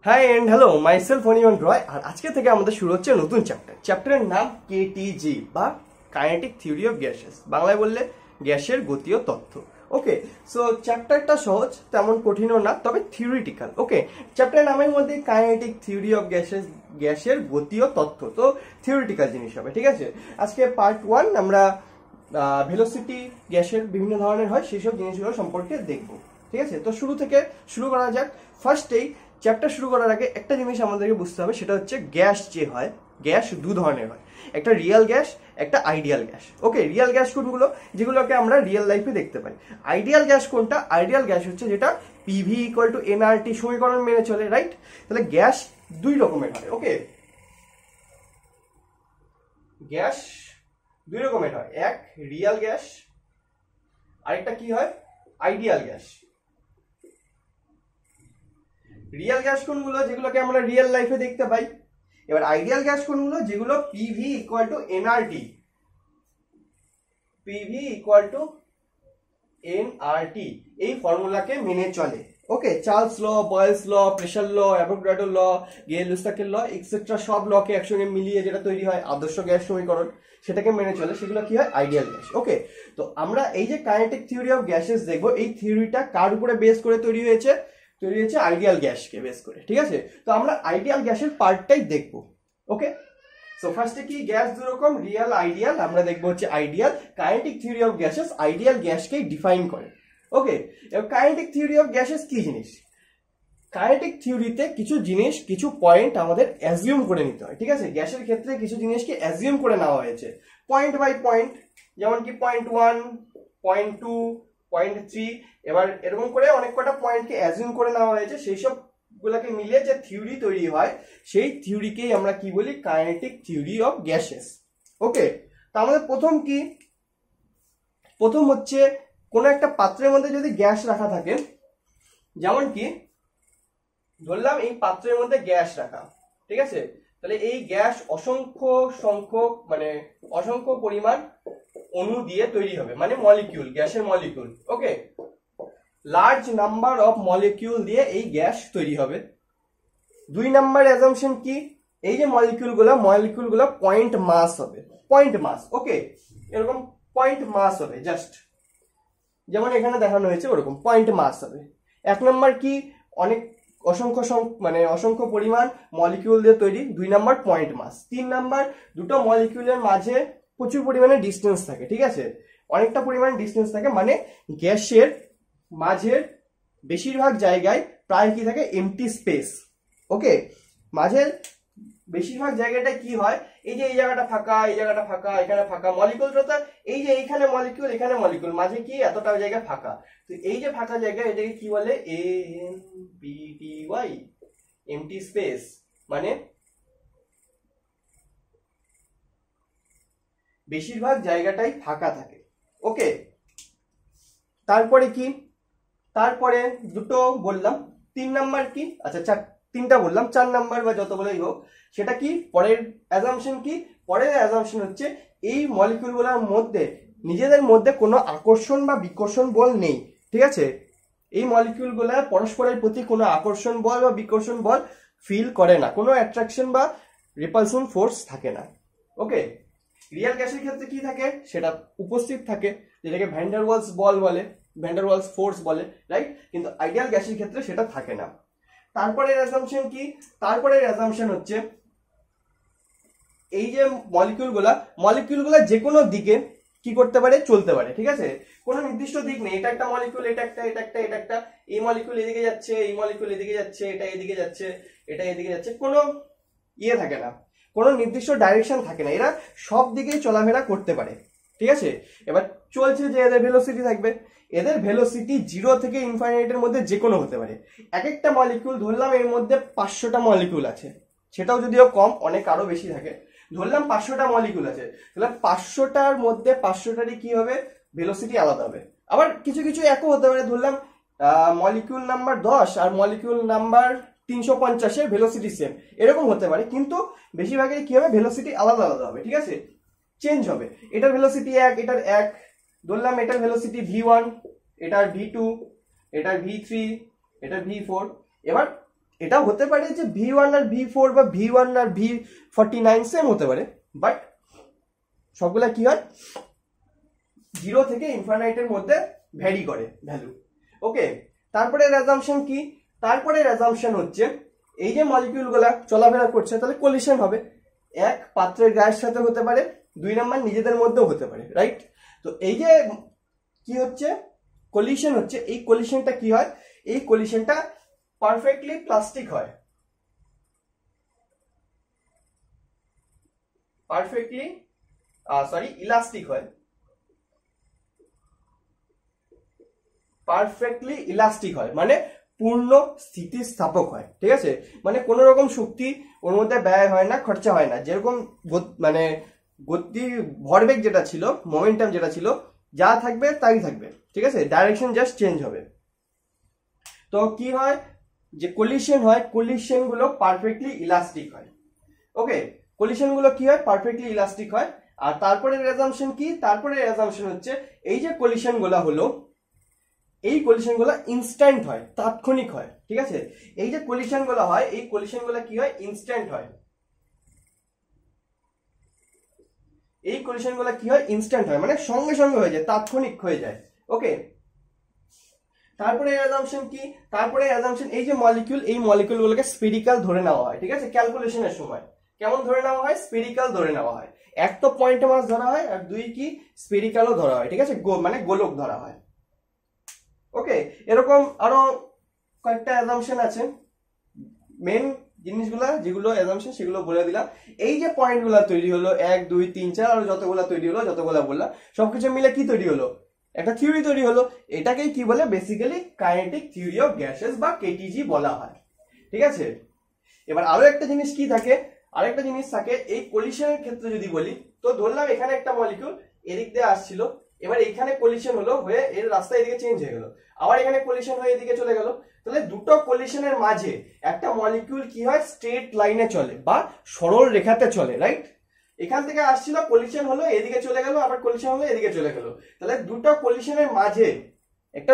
High and hello myself অনিয়ন রয়। আর আজকে থেকে আমাদের শুরু হচ্ছে নতুন চ্যাপ্টারের নাম কেটিজি বা কাইনেটিক থিওরি অফ গ্যাসেস, বাংলায় বললে গ্যাসের গতীয় তত্ত্ব। ওকে, সো চ্যাপ্টারটা সহজ, তেমন কঠিনও না, তবে থিওরিটিক্যাল। ওকে, চ্যাপ্টারের নামের মধ্যে কাইনেটিক থিওরি অফ গ্যাসেস, গ্যাসের গতীয় তত্ত্ব, তো থিওরিটিক্যাল জিনিস হবে। ঠিক আছে, আজকে পার্ট 1 আমরা ভেলোসিটি গ্যাসের বিভিন্ন ধরনের হয় সেই সব জিনিসগুলো সম্পর্কে দেখব। ঠিক আছে, তো শুরু করা যাক। ফার্স্টেই চ্যাপ্টার শুরু করার আগে একটা জিনিস আমাদেরকে বুঝতে হবে, সেটা হচ্ছে গ্যাস যে হয়, গ্যাস দু ধরনের হয়, একটা রিয়েল গ্যাস, একটা আইডিয়াল গ্যাস। ওকে, রিয়েল গ্যাস কোনগুলো? যেগুলোকে আমরা রিয়েল লাইফে দেখতে পাই। আইডিয়াল গ্যাস কোনটা? আইডিয়াল গ্যাস হচ্ছে যেটা পিভি ইকুয়াল টু এনআরটি সমীকরণ মেনে চলে, রাইট? তাহলে গ্যাস দুই রকমের হয়। ওকে, গ্যাস দুই রকমের হয়, এক রিয়েল গ্যাস, আরেকটা কি হয়? Ideal gas. রিয়েল গ্যাস কোনগুলো? যেগুলোকে আমরা রিয়েল লাইফে দেখতে পাই। এবার আইডিয়াল গ্যাস কোনগুলো? যেগুলো PV equal two nRT, PV equal two nRT এই ফর্মুলাকে মেনে চলে। ওকে, চার্লস ল, বয়েলস ল, প্রেসার ল, অ্যাভোগাড্রো ল, গেল-লুসাকের ল, এক্সেট্রা সব লকে একসঙ্গে মিলিয়ে যেটা তৈরি হয় আদর্শ গ্যাস সমীকরণ, সেটাকে মেনে চলে, সেগুলো কি হয়? Ideal gas. ওকে, তো আমরা এই যে কাইনেটিক থিওরি অফ গ্যাসেস দেখবো, এই থিওরিটা কার উপরে বেস করে তৈরি হয়েছে? তৈরি হয়েছে আইডিয়াল গ্যাসকে বেস করে। ঠিক আছে, তো আমরা আইডিয়াল গ্যাসের পার্টটাই দেখবো। ওকে, সো ফার্স্টে কি, গ্যাস দু রকম, রিয়েল আইডিয়াল। আমরা দেখবো হচ্ছে ideal. Kinetic theory of gases ideal গ্যাসকেই ডিফাইন করে। ওকে, এবার কাইনেটিক থিওরি অফ গ্যাসেস কি জিনিস? কাইনেটিক থিওরিতে কিছু জিনিস, কিছু পয়েন্ট আমাদের অ্যাজিউম করে নিতে হয়। ঠিক আছে, গ্যাসের ক্ষেত্রে কিছু জিনিসকে অ্যাজিউম করে নেওয়া হয়েছে পয়েন্ট বাই পয়েন্ট, যেমন কি পয়েন্ট 1, পয়েন্ট 2, পয়েন্ট 3, এবার এরকম করে অনেক কটা পয়েন্টকে অ্যাজিউম করে নেওয়া হয়েছে। সেই সব গুলাকে মিলিয়ে যে থিওরি তৈরি হয়, সেই থিওরিকেই আমরা কি বলি? Kinetic theory of gases. Okay, তো আমাদের প্রথম হচ্ছে কোনো একটা পাত্রের মধ্যে যদি গ্যাস রাখা থাকে, যেমন কি ধরলাম এই পাত্রের মধ্যে গ্যাস রাখা, ঠিক আছে, তাহলে এই গ্যাস অসংখ্য পরিমাণ অণু দিয়ে তৈরি হবে, মানে মলিকিউল, গ্যাসের molecule. Okay, large number of molecule দিয়ে এই গ্যাস তৈরি হবে। 2 নাম্বার অ্যাজাম্পশন কি? এই যে মলিকিউলগুলো পয়েন্ট মাস হবে, পয়েন্ট মাস। ওকে, এরকম পয়েন্ট মাস হবে, জাস্ট যেমন এখানে দেখানো হয়েছে ওরকম পয়েন্ট মাস হবে। 1 নাম্বার কি? অসংখ্য পরিমাণ মলিকিউল দিয়ে তৈরি। 2 নাম্বার পয়েন্ট মাস। 3 নাম্বার দুটো মলিকিউলের মাঝে প্রচুর পরিমাণে ডিস্টেন্স থাকে। ঠিক আছে, অনেকটা পরিমাণে ডিস্টেন্স থাকে, মানে গ্যাসের মাঝের বেশিরভাগ জায়গায় প্রায় কি থাকে? MT space. ওকে, মাঝের বেশিরভাগ জায়গাটায় কি হয়? এই যে এই জায়গাটা ফাঁকা, এই জায়গাটা ফাঁকা, এখানে ফাঁকা, মলিকিউলটা এই যে এইখানে মলিকিউল, এখানে মলিকিউল, মাঝে কি এতটা জায়গা ফাঁকা। তো এই যে ফাঁকা জায়গা, এটাকে কি বলে? এমপিটিওয়াই, এমটি স্পেস, মানে বেশিরভাগ জায়গাটাই ফাঁকা থাকে। ওকে, তারপরে কি? তারপরে দুটো বললাম। 3 নাম্বার কি? আচ্ছা, 3টা বললাম, 4 নাম্বার বা যত বলেই হোক, সেটা কি? পরের অ্যাজাম্পশন কি? পরের অ্যাজাম্পশন হচ্ছে এই মলিকিউলগুলোর মধ্যে নিজেদের মধ্যে কোনো আকর্ষণ বা বিকর্ষণ বল নেই। ঠিক আছে, এই মলিকিউলগুলো পরস্পরের প্রতি কোনো আকর্ষণ বল বা বিকর্ষণ বল ফিল করে না, কোনো অ্যাট্রাকশন বা রিপালশন ফোর্স থাকে না। ওকে, রিয়েল গ্যাসের ক্ষেত্রে কি থাকে? সেটা উপস্থিত থাকে, যেটাকে ভ্যান্ডারওয়ালস বল বলে, ভ্যান্ডারওয়ালস ফোর্স বলে, রাইট? কিন্তু আইডিয়াল গ্যাসের ক্ষেত্রে সেটা থাকে না। তারপরের অ্যাজাম্পশন কি? তারপরের অ্যাজাম্পশন হচ্ছে এই যে মলিকিউলগুলা যে কোনো দিকে কি করতে পারে? চলতে পারে। ঠিক আছে, কোনো নির্দিষ্ট দিক নেই, এটা একটা মলিকিউল, এটা একটা, এই মলিকিউল এদিকে যাচ্ছে, এই মলিকিউল এদিকে যাচ্ছে, এটা এদিকে যাচ্ছে, এটা এদিকে যাচ্ছে, কোনো ইয়ে থাকে না, কোনো নির্দিষ্ট ডাইরেকশন থাকে না, এরা সব দিকেই চলাফেরা করতে পারে। ঠিক আছে, এবার চলছে যে এদের ভেলোসিটি থাকবে, এদের ভেলোসিটি 0 থেকে ইনফাইনাইটের মধ্যে যে কোনো হতে পারে। এক একটা মলিকিউল, ধরলাম এর মধ্যে 500টা মলিকিউল আছে, সেটাও যদিও কম, অনেক আরো বেশি থাকে, ধরলাম 500টা মলিকিউল আছে, তাহলে 500টার মধ্যে 500টারই কি হবে? ভেলোসিটি আলাদা হবে। আবার কিছু কিছু একও হতে পারে, ধরলাম মলিকিউল নাম্বার 10 আর মলিকিউল নাম্বার 350 এর ভেলোসিটি সেম, এরকম হতে পারে, কিন্তু বেশিরভাগই কি হবে? ভেলোসিটি আলাদা আলাদা হবে। ঠিক আছে, চেঞ্জ হবে, এটার ভেলোসিটি 1, এটার 1, ধরলাম এটার ভেলোসিটি v1, এটার v2, এটার v3, এটার v4। এবার এটা হতে পারে যে V1 আর V4 বা V1 আর V49 সেম হতে পারে, বাট সবগুলা কি হয় 0 থেকে ইনফাইনাইটের মধ্যে ভ্যারি করে ভ্যালু। ওকে, তারপরে অ্যাজাম্পশন কি? তারপরে অ্যাজাম্পশন হচ্ছে এই যে মলিকিউলগুলা চলাফেরা করছে তাহলে কলিশন হবে, এক পাত্রের গায়ের সাথে হতে পারে, 2 নাম্বার নিজেদের মধ্যেও হতে পারে, রাইট? তো এই যে কি হচ্ছে কলিশন হচ্ছে, এই কলিশনটা কি হয়? এই কলিশনটা পারফেক্টলি প্লাস্টিক হয়, পারফেক্টলি ইলাস্টিক হয়, পারফেক্টলি ইলাস্টিক হয় মানে পূর্ণ স্থিতিস্থাপক হয়, ঠিক আছে? মানে কোনো রকম শক্তি ওর মধ্যে ব্যয় হয় না, খরচা হয় না, যেরকম মানে গতি ভরবেগ যেটা ছিল, মোমেন্টাম যেটা ছিল, যা থাকবে তাই থাকবে, ঠিক আছে? ডাইরেকশন জাস্ট চেঞ্জ হবে। তো কি হয় যে কলিশন হয়, কলিশন গুলো পারফেক্টলি ইলাস্টিক হয়। ওকে, কলিশন গুলো কি হয়? পারফেক্টলি ইলাস্টিক হয়। আর তারপরে অ্যাজাম্পশন কি? তারপরে অ্যাজাম্পশন হচ্ছে এই যে কলিশন গুলো হলো, এই কলিশন গুলো ইনস্ট্যান্ট হয়, তাৎক্ষণিক হয়, ঠিক আছে? এই যে কলিশন গুলো হয়, এই কলিশন গুলো কি হয়? ইনস্ট্যান্ট হয়। এই কলিশন গুলো কি হয়? ইনস্ট্যান্ট হয় মানে সঙ্গে সঙ্গে হয়ে যায়, তাৎক্ষণিক হয়ে যায়। ওকে, তারপরে অ্যাজাম্পশন কি? তারপরে অ্যাজাম্পশন এই যে মলিকিউল, এই মলিকিউল গুলোকে স্ফেরিক্যাল ধরে নেওয়া হয়, ঠিক আছে? ক্যালকুলেশনের সময় কেমন ধরে নেওয়া হয়? স্ফেরিক্যাল ধরে নেওয়া হয়। এক তো পয়েন্টে মাস ধরা হয়, আর দুই কি স্ফেরিক্যালও ধরা হয়, ঠিক আছে? মানে গোলক ধরা হয়। ওকে, এরকম আরো কয়েকটা অ্যাজাম্পশন আছে। মেন জিনিসগুলা যেগুলো অ্যাজাম্পশন সেগুলো বলে দিলাম। এই যে পয়েন্টগুলো তৈরি হলো 1 2 3 4 আর যতগুলো তৈরি হলো, যতগুলো বললাম, সবকিছু মিলে কি তৈরি হলো? একটা থিওরি তৈরি হলো। এটাকেই কি বলে? Basically kinetic theory of gases বা কেটিজি বলা হয়, ঠিক আছে? এবার আরো একটা জিনিস কি থাকে, আরেকটা জিনিস থাকে এই কলিশনের ক্ষেত্রে যদি বলি, তো ধরলাম এখানে একটা মলিকিউল এদিক দিয়ে আসছিল, এবার এখানে কলিশন হলো, হয়ে এর রাস্তা এদিকে চেঞ্জ হয়ে গেল, আবার এখানে কলিশন হয়ে এদিকে চলে গেল, তাহলে দুটো কলিশনের মাঝে একটা মলিকিউল কি হয়? স্ট্রেট লাইনে চলে বা সরল রেখাতে চলে, রাইট? এখান থেকে আসছিল, কলিশন হলো, এদিকে চলে গেল, আবার কলিশন হলো, এদিকে চলে গেল, তাহলে দুটো কলিশনের মাঝে একটা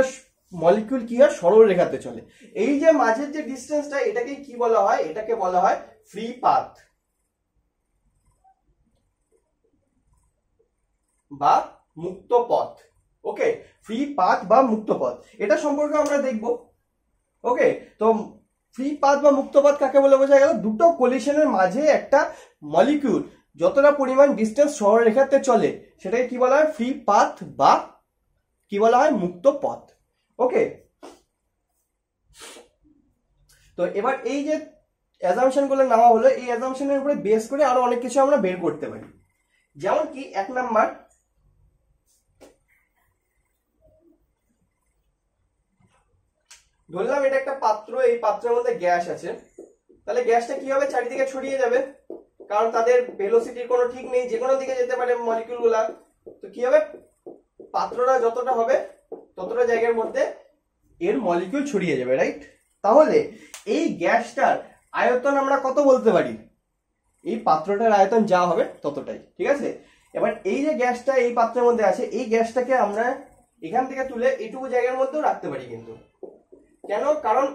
মলিকিউল কি হয়? সরল রেখাতে চলে। এই যে মাঝের যে ডিসটেন্সটা, এটাকে কি বলা হয়? এটাকে বলা হয় ফ্রি পাথ বা মুক্ত পথ। ওকে, ফ্রি পাথ বা মুক্ত পথ, এটা সম্পর্কে আমরা দেখব। ওকে, তো ফ্রি পাথ বা মুক্ত পথ কাকে বলে বোঝা গেল? দুটো কলিশনের মাঝে একটা মলিকিউল যতটা পরিমাণ ডিসটেন্স সরল রেখাতে চলে সেটাকে কি বলা হয়? ফ্রি পাথ বা কি বলা হয়? মুক্ত পথ। ওকে, তো এবার এই যে অ্যাজাম্পশন গুলো নেওয়া হলো, এই অ্যাজাম্পশনের উপরে বেস করে আরো অনেক কিছু আমরা বের করতে পারি। যেমন কি, 1 নাম্বার, ধরলাম এটা একটা পাত্র, এই পাত্রের মধ্যে গ্যাস আছে, তাহলে গ্যাসটা কি হবে? চারিদিকে ছড়িয়ে যাবে, কারণ তাদের ভেলোসিটির কোনো ঠিক নেই, যে কোনো দিকে যেতে পারে মলিকিউল গুলা। তো কি হবে? পাত্রটা যতটা হবে ততটা জায়গার মধ্যে এর মলিকিউল ছড়িয়ে যাবে, রাইট? তাহলে এই গ্যাসটার আয়তন আমরা কত বলতে পারি? এই পাত্রটার আয়তন যা হবে ততটাই, ঠিক আছে? এবার এই যে গ্যাসটা এই পাত্রের মধ্যে আছে, এই গ্যাসটাকে আমরা এখান থেকে তুলে এইটুকু জায়গার মধ্যেও রাখতে পারি, কিন্তু কেন? কারণ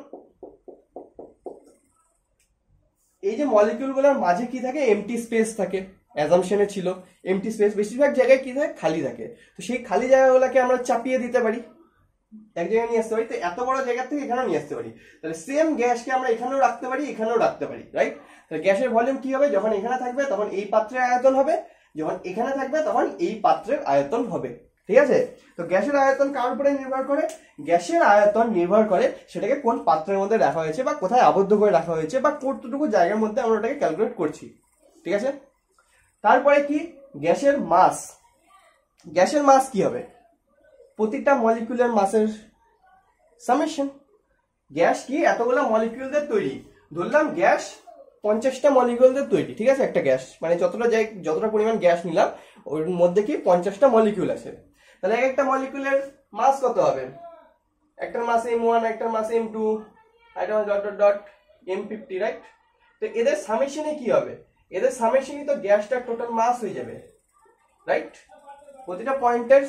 এই যে মলিকিউল গুলোর মাঝে কি থাকে? এমটি স্পেস থাকে। অ্যাজাম্পশনে ছিল এমটি স্পেস, বেশিরভাগ জায়গায় কি থাকে? খালি থাকে। তো সেই খালি জায়গাগুলোকে আমরা চাপিয়ে দিতে পারি, এক জায়গায় নিয়ে আসতে পারি। তো এত বড় জায়গা থেকে এখানেও নিয়ে আসতে পারি, তাহলে সেম গ্যাসকে আমরা এখানেও রাখতে পারি, এখানেও রাখতে পারি, রাইট? তাহলে গ্যাসের ভলিউম কি হবে? যখন এখানে থাকবে তখন এই পাত্রের আয়তন হবে, যখন এখানে থাকবে তখন এই পাত্রের আয়তন হবে, ঠিক আছে? তো গ্যাসের আয়তন কার উপরে নির্ভর করে? গ্যাসের আয়তন নির্ভর করে সেটাকে কোন পাত্রের মধ্যে রাখা হয়েছে বা কোথায় আবদ্ধ করে রাখা হয়েছে বা কতটুকু জায়গার মধ্যে আমরা ওটাকে ক্যালকুলেট করছি, ঠিক আছে? তারপরে কি? গ্যাসের মাস। গ্যাসের মাস কি হবে? প্রতিটা মলিকিউলের মাসের সামেশন। গ্যাস কি? এতগুলো মলিকিউলদের তৈরি। ধরলাম গ্যাস 50টা মলিকিউলদের তৈরি, ঠিক আছে? একটা গ্যাস মানে যতটা পরিমাণ গ্যাস নিলাম ওর মধ্যে কি 50টা মলিকিউল আছে, তাহলে এক একটা মলিকিউলের মাস কত হবে? একটার মাস m1, একটার মাস m2, এটা dot dot dot m50, right? তো এদের সামেশনে কি হবে? এদের সামেশনই তো গ্যাসটার টোটাল মাস হয়ে যাবে, রাইট? প্রতিটা পয়েন্টের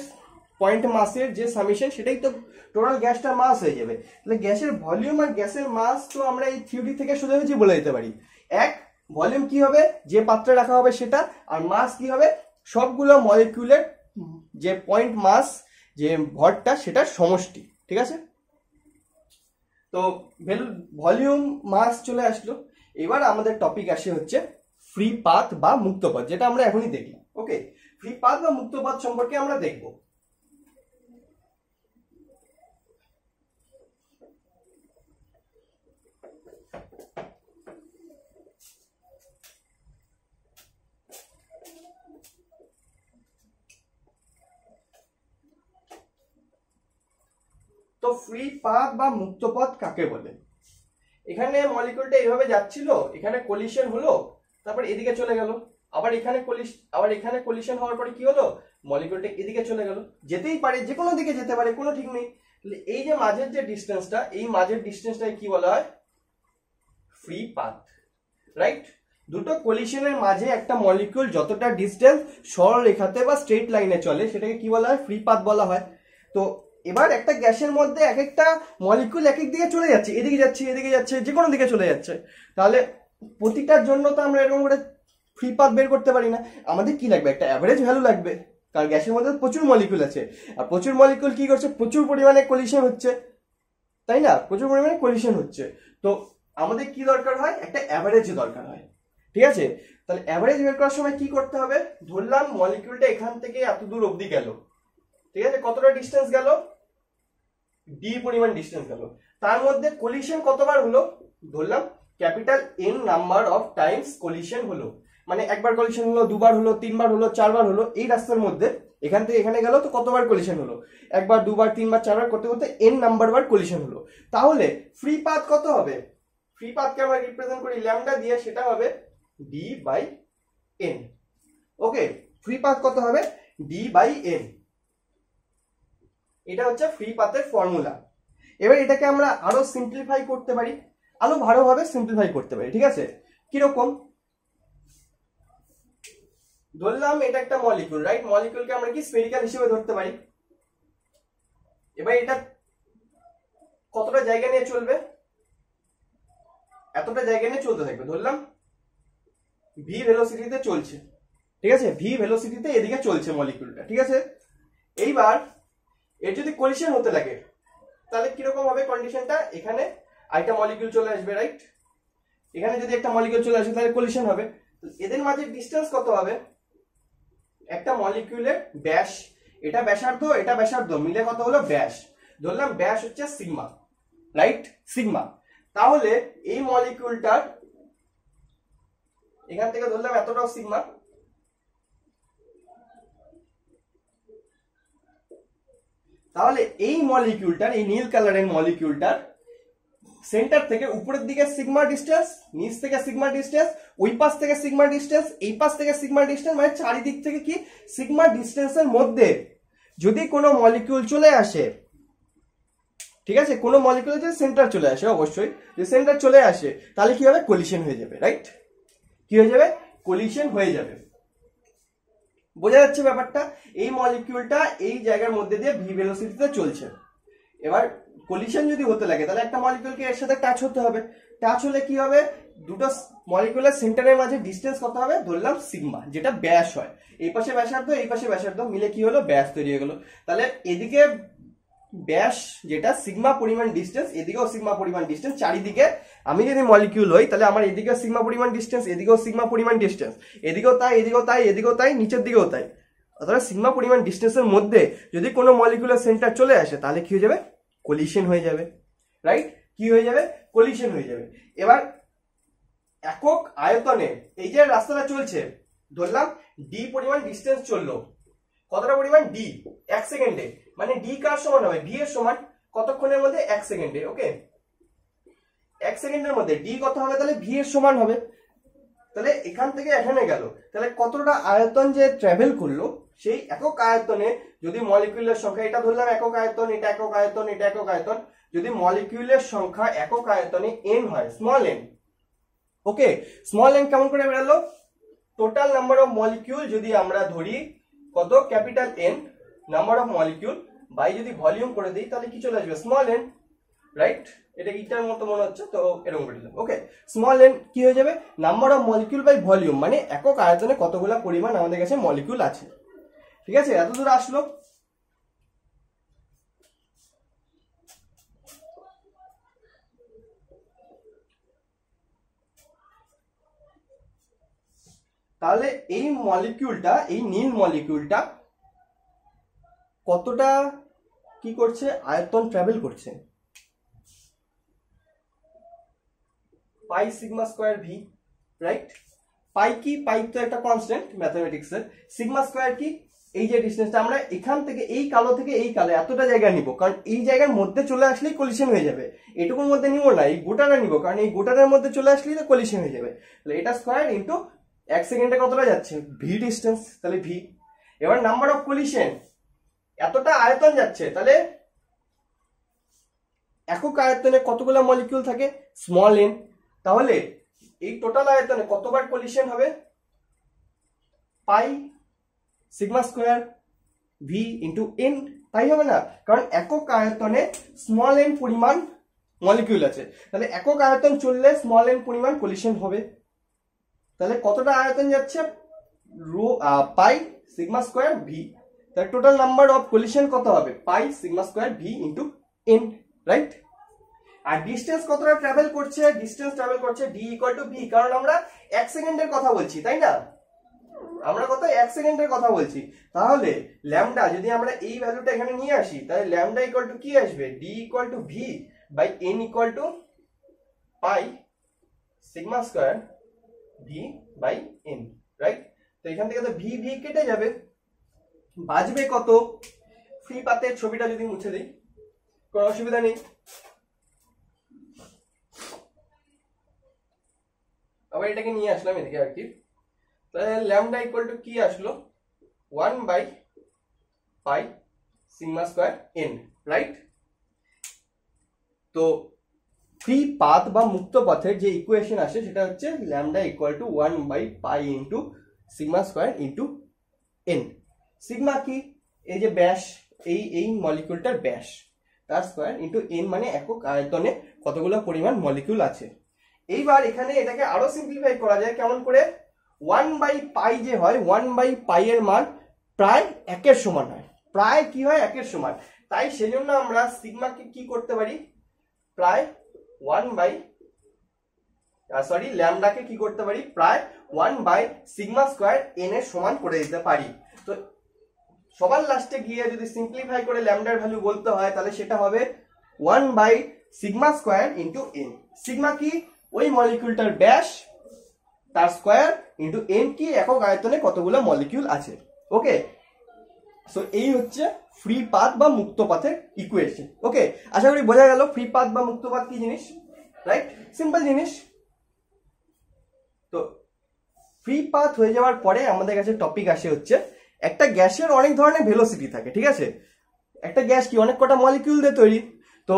পয়েন্ট মাসের যে সামেশন সেটাই তো টোটাল গ্যাসটার মাস হয়ে যাবে। তাহলে গ্যাসের ভলিউম আর গ্যাসের মাস তো আমরা এই থিওরি থেকে সোজাসুজি বলে দিতে পারি। এক, ভলিউম কি হবে, যে পাত্রে রাখা হবে সেটা, আর মাস কি হবে, সবগুলো মলিকিউলের যে পয়েন্ট মাস যে ভরটা সেটার সমষ্টি। ঠিক আছে, তো ভলিউম মাস চলে আসলো। এবার আমাদের টপিক আসে হচ্ছে ফ্রি পাথ বা মুক্ত পথ, যেটা আমরা এখনই দেখলাম। ওকে, ফ্রি পাথ বা মুক্ত পথ সম্পর্কে আমরা দেখব। তো ফ্রি পাথ বা মুক্ত পথ কাকে বলে? এখানে মলিকিউলটা এইভাবে যাচ্ছিল, এখানে কলিশন হলো, তারপর এদিকে চলে গেল, আবার এখানে কলিশন হওয়ার পরে কি হলো, মলিকিউলটা এদিকে চলে গেল। যেতেই পারে, যে কোনো দিকে যেতে পারে, কোনো ঠিক নেই। এই যে মাঝের যে ডিস্টেন্সটা, এই মাঝের ডিস্টেন্সটাকে কি বলা হয়, ফ্রি পাথ। রাইট, দুটো কলিশনের মাঝে একটা মলিকিউল যতটা ডিস্টেন্স সরল রেখাতে বা স্ট্রেট লাইনে চলে সেটাকে কি বলা হয়, ফ্রি পাথ বলা হয়। তো এবার একটা গ্যাসের মধ্যে এক একটা মলিকিউল এক এক দিকে চলে যাচ্ছে, এদিকে যাচ্ছে, এদিকে যাচ্ছে, যে কোনো দিকে চলে যাচ্ছে। তাহলে প্রতিটার জন্য তো আমরা এরকম করে ফ্রি পাথ বের করতে পারি না। আমাদের কি লাগবে, একটা অ্যাভারেজ ভ্যালু লাগবে, কারণ গ্যাসের মধ্যে প্রচুর মলিকিউল আছে, আর প্রচুর মলিকিউল কি করছে, প্রচুর পরিমাণে কলিশন হচ্ছে, তাই না, প্রচুর পরিমাণে কলিশন হচ্ছে। তো আমাদের কি দরকার হয়, একটা অ্যাভারেজ দরকার হয়। ঠিক আছে, তাহলে অ্যাভারেজ বের করার সময় কি করতে হবে, ধরলাম মলিকিউলটা এখান থেকে এত দূর অবধি গেল। ঠিক আছে, কতটা ডিস্টেন্স গেল, ডি পরিমাণ ডিস্টেন্স গেল। তার মধ্যে কলিশন কতবার হলো, ধরলাম capital N number of Times collision হলো। মানে একবার কলিশন হলো, দুবার হলো, তিনবার হলো, চারবার হলো। এই রাস্তার মধ্যে এখান থেকে এখানে গেল, তো কতবার কলিশন হলো, একবার, দুবার, তিনবার, চারবার করতে করতে এন নাম্বার বার কলিশন হলো। তাহলে ফ্রি পাথ কত হবে, ফ্রি পাথকে আমরা রিপ্রেজেন্ট করি ল্যামডা দিয়ে, সেটা হবে d by n. Okay, free path কত হবে, ডি বাই এন। এটা হচ্ছে ফ্রি পাথের ফর্মুলা। এবার এটাকে আমরা আরো সিম্পলিফাই করতে পারি, আরো ভালোভাবে সিম্পলিফাই করতে পারি। ঠিক আছে, কিরকম, ধরলাম এটা একটা মলিকিউল, রাইট, মলিকিউলকে আমরা কি স্ফেরিক্যাল হিসেবে ধরতে পারি। এবার এটা কতটা জায়গা নিয়ে চলবে, এতটা জায়গা নিয়ে চলতে থাকবে, ধরলাম ভি ভেলোসিটিতে চলছে। ঠিক আছে, ভি ভেলোসিটিতে এদিকে চলছে মলিকিউলটা। ঠিক আছে, এইবার এর যদি কলিশন হতে লাগে তাহলে কিরকম হবে কন্ডিশনটা, এখানে আরেকটা মলিকিউল চলে আসবে, রাইট, এখানে যদি একটা মলিকিউল চলে আসে তাহলে কলিশন হবে। এদের মাঝে ডিস্টেন্স কত হবে, একটা মলিকিউলের ব্যাস, এটা ব্যাসার্ধ, এটা ব্যাসার্ধ মিলে কত হলো ব্যাস, ধরলাম ব্যাস হচ্ছে সিগমা, রাইট, সিগমা। তাহলে এই মলিকিউলটার এখান থেকে ধরলাম এতটাও সিগমা, তাহলে এই মলিকিউলটার, এই নীল কালারের মলিকিউলটার সেন্টার থেকে উপরের দিকে সিগমা ডিস্টেন্স, নিচ থেকে সিগমা ডিস্টেন্স, ওই পাশ থেকে সিগমা ডিস্টেন্স, এই পাশ থেকে সিগমা ডিস্টেন্স, মানে চারিদিক থেকে কি সিগমা ডিস্টেন্সের মধ্যে যদি কোনো মলিকিউল চলে আসে, ঠিক আছে, কোনো মলিকিউল যদি সেন্টার চলে আসে, অবশ্যই যে সেন্টার চলে আসে, তাহলে কি হবে, কলিশন হয়ে যাবে, রাইট, কি হয়ে যাবে, কলিশন হয়ে যাবে। বোঝা যাচ্ছে ব্যাপারটা, এই মলিকিউলটা এই জায়গার মধ্যে দিয়ে ভি ভেলোসিটিতে চলছে। এবার কলিশন যদি হতে লাগে তাহলে একটা মলিকিউলকে এর সাথে টাচ হতে হবে, টাচ হলে কি হবে, দুটো মলিকিউলের সেন্টারের মাঝে ডিস্টেন্স কত হবে, ধরলাম সিগমা, যেটা ব্যাস হয়, এই পাশে ব্যাসার্ধ, এই পাশে ব্যাসার্ধ মিলে কি হলো, ব্যাস তৈরি হয়ে গেল। তাহলে এদিকে ব্যাস যেটা সিগমা পরিমাণ ডিস্টেন্স, এদিকেও সিগমা পরিমাণ ডিস্টেন্স, চারিদিকে আমি যদি মলিকিউল হই তাহলে আমার এদিকেও সিগমা পরিমাণ ডিস্টেন্স, এদিকেও সিগমা পরিমাণ ডিস্টেন্স, এদিকেও তাই, এদিকেও তাই, এদিকেও তাই, নিচের দিকেও তাই। অর্থাৎ সিগমা পরিমাণ ডিস্টেন্সের মধ্যে যদি কোনো মলিকিউলের সেন্টার চলে আসে তাহলে কি হয়ে যাবে, কলিশন হয়ে যাবে, রাইট, কি হয়ে যাবে, কলিশন হয়ে যাবে। এবার একক আয়তনে এই যে রাস্তাটা চলছে, ধরলাম ডি পরিমাণ ডিস্টেন্স চললো, কতটা পরিমাণ, ডি, 1 সেকেন্ডে, মানে ডি কার সমান হবে, ভি এর সমান, কতক্ষণের মধ্যে, 1 সেকেন্ডে। ওকে, 1 সেকেন্ডের মধ্যে ডি কত হবে, তাহলে ভি এর সমান হবে। তাহলে এখান থেকে এখানে গেল, তাহলে কতটা আয়তন যে ট্রাভেল করলো, সেই একক আয়তনে যদি মলিকিউলের সংখ্যা, এটা ধরলাম একক আয়তন, এটা একক আয়তন, এটা একক আয়তন, যদি মলিকিউলের সংখ্যা একক আয়তনে n হয়, small n, okay, small n কেমন করে বেরালো, টোটাল নাম্বার অফ মলিকিউল যদি আমরা ধরি কত, capital N, number of molecule by যদি ভলিউম করে দিই তাহলে কি চলে আসবে স্মল এন, রাইট? এটা ইটার মতো মনে হচ্ছে, তো এরকম করে দিলাম। ওকে, স্মল এন কি হয়ে যাবে, number of molecule by volume, মানে একক আয়তনে কতগুলা পরিমাণ আমাদের কাছে মলিকিউল আছে। ঠিক আছে, এত দূর আসলো। তাহলে এই মলিকিউলটা, এই নীল মলিকিউলটা কতটা কি করছে, আয়তন ট্রাভেল করছে, pi sigma square V, right? Pi কি, পাই তো একটা কনস্ট্যান্ট ম্যাথমেটিক্সের। সিগমা স্কয়ার কি, এই যে ডিসটেন্সটা আমরা এখান থেকে এই কালো থেকে এই কালো এতটা জায়গা নিব, কারণ এই জায়গার মধ্যে চলে আসলেই কলিশন হয়ে যাবে। এটুকুর মধ্যে নিব না, এই গোটাটা নিব, কারণ এই গোটাটার মধ্যে চলে আসলেই তো কলিশন হয়ে যাবে। তাহলে এটা স্কয়ার ইন্টু 1 সেকেন্ডে কতটা যাচ্ছে, ভি ডিসটেন্স, তাহলে ভি। এবার নাম্বার অফ কলিশন, এতটা আয়তন যাচ্ছে, তাহলে একক আয়তনে কতগুলো মলিকিউল থাকে, স্মল এন। তাহলে এই টোটাল আয়তনে কতবার কলিশন হবে, pi sigma square V into N, তাই হবে না? কারণ একক আয়তনে স্মল এন পরিমাণ মলিকিউল আছে, তাহলে একক আয়তন চললে স্মল এন পরিমাণ কলিশন হবে। তাহলে কতটা আয়তন যাচ্ছে, পাই সিগমা স্কয়ার ভি, তাহলে টোটাল নাম্বার অফ কলিশন কত হবে, pi sigma square V into N, right? আর ডিসটেন্স কতটা ট্রাভেল করছে, ডিসটেন্স ট্রাভেল করছে ডি ইকুয়াল টু ভি, কারণ আমরা 1 সেকেন্ডের কথা বলছি, তাই না? আমরা কত 1 সেকেন্ডের কথা বলছি। তাহলে ল্যামডা যদি আমরা এই ভ্যালুটা এখানে নিয়ে আসি, তাহলে ল্যামডা ইকুয়াল টু কি আসবে, d equal to v by n equal to pi sigma square v by n, right? তো এখান থেকে তো ভি ভি কেটে যাবে, বাজবে কত, ফ্রি পাতের ছবিটা যদি মুছে দিই কোনো অসুবিধা নেই। আবার এটাকে নিয়ে আসলাম এদিকে আর কি, তাহলে ল্যামডা ইকুয়াল টু কি আসলো, 1 by pi sigma square n, right? তো ফ্রি পাথ বা মুক্ত পথের যে ইকুয়েশন আসে সেটা হচ্ছে lambda equal to 1 by pi into sigma square into n. Sigma কি, এই যে ব্যাস, এই মলিকিউলটার ব্যাস, তার স্কয়ার ইন্টু এন, মানে একক আয়তনে কতগুলো পরিমাণ মলিকিউল আছে। এইবার এখানে এটাকে আরো সিম্পলিফাই করা যায়, কেমন করে, 1 বাই পাই যে হয়, 1 বাই পাই এর মান প্রায় 1 সমান হয়, প্রায় কি হয় 1 সমান, তাই সেজন্য আমরা সিগমাকে কি করতে পারি, প্রায় 1 বাই ল্যামডাকে কি করতে পারি, প্রায় 1 বাই সিগমা স্কয়ার এন এর সমান করে দিতে পারি। তো সবার লাস্টে গিয়ে যদি সিম্পলিফাই করে ল্যামডার ভ্যালু বলতে হয়, তাহলে সেটা হবে 1 by sigma square into n. Sigma কি, ওই মলিকিউলটার ব্যাস, তার স্কয়ার ইন্টু এন কি, একক আয়তনে কতগুলো মলিকিউল আছে। ওকে, সো এই হচ্ছে ফ্রি পাথ বা মুক্ত পাথের ইকুয়েশন। ওকে, আশা করি বোঝা গেল ফ্রি পাথ বা মুক্ত পাথ কি জিনিস, রাইট? সিম্পল জিনিস। তো ফ্রি পাথ হয়ে যাওয়ার পরে আমাদের কাছে টপিক আসে হচ্ছে, একটা গ্যাসের অনেক ধরনের ভেলোসিটি থাকে, ঠিক আছে? একটা গ্যাস কি অনেক কটা মলিকিউল দিয়ে তৈরি, তো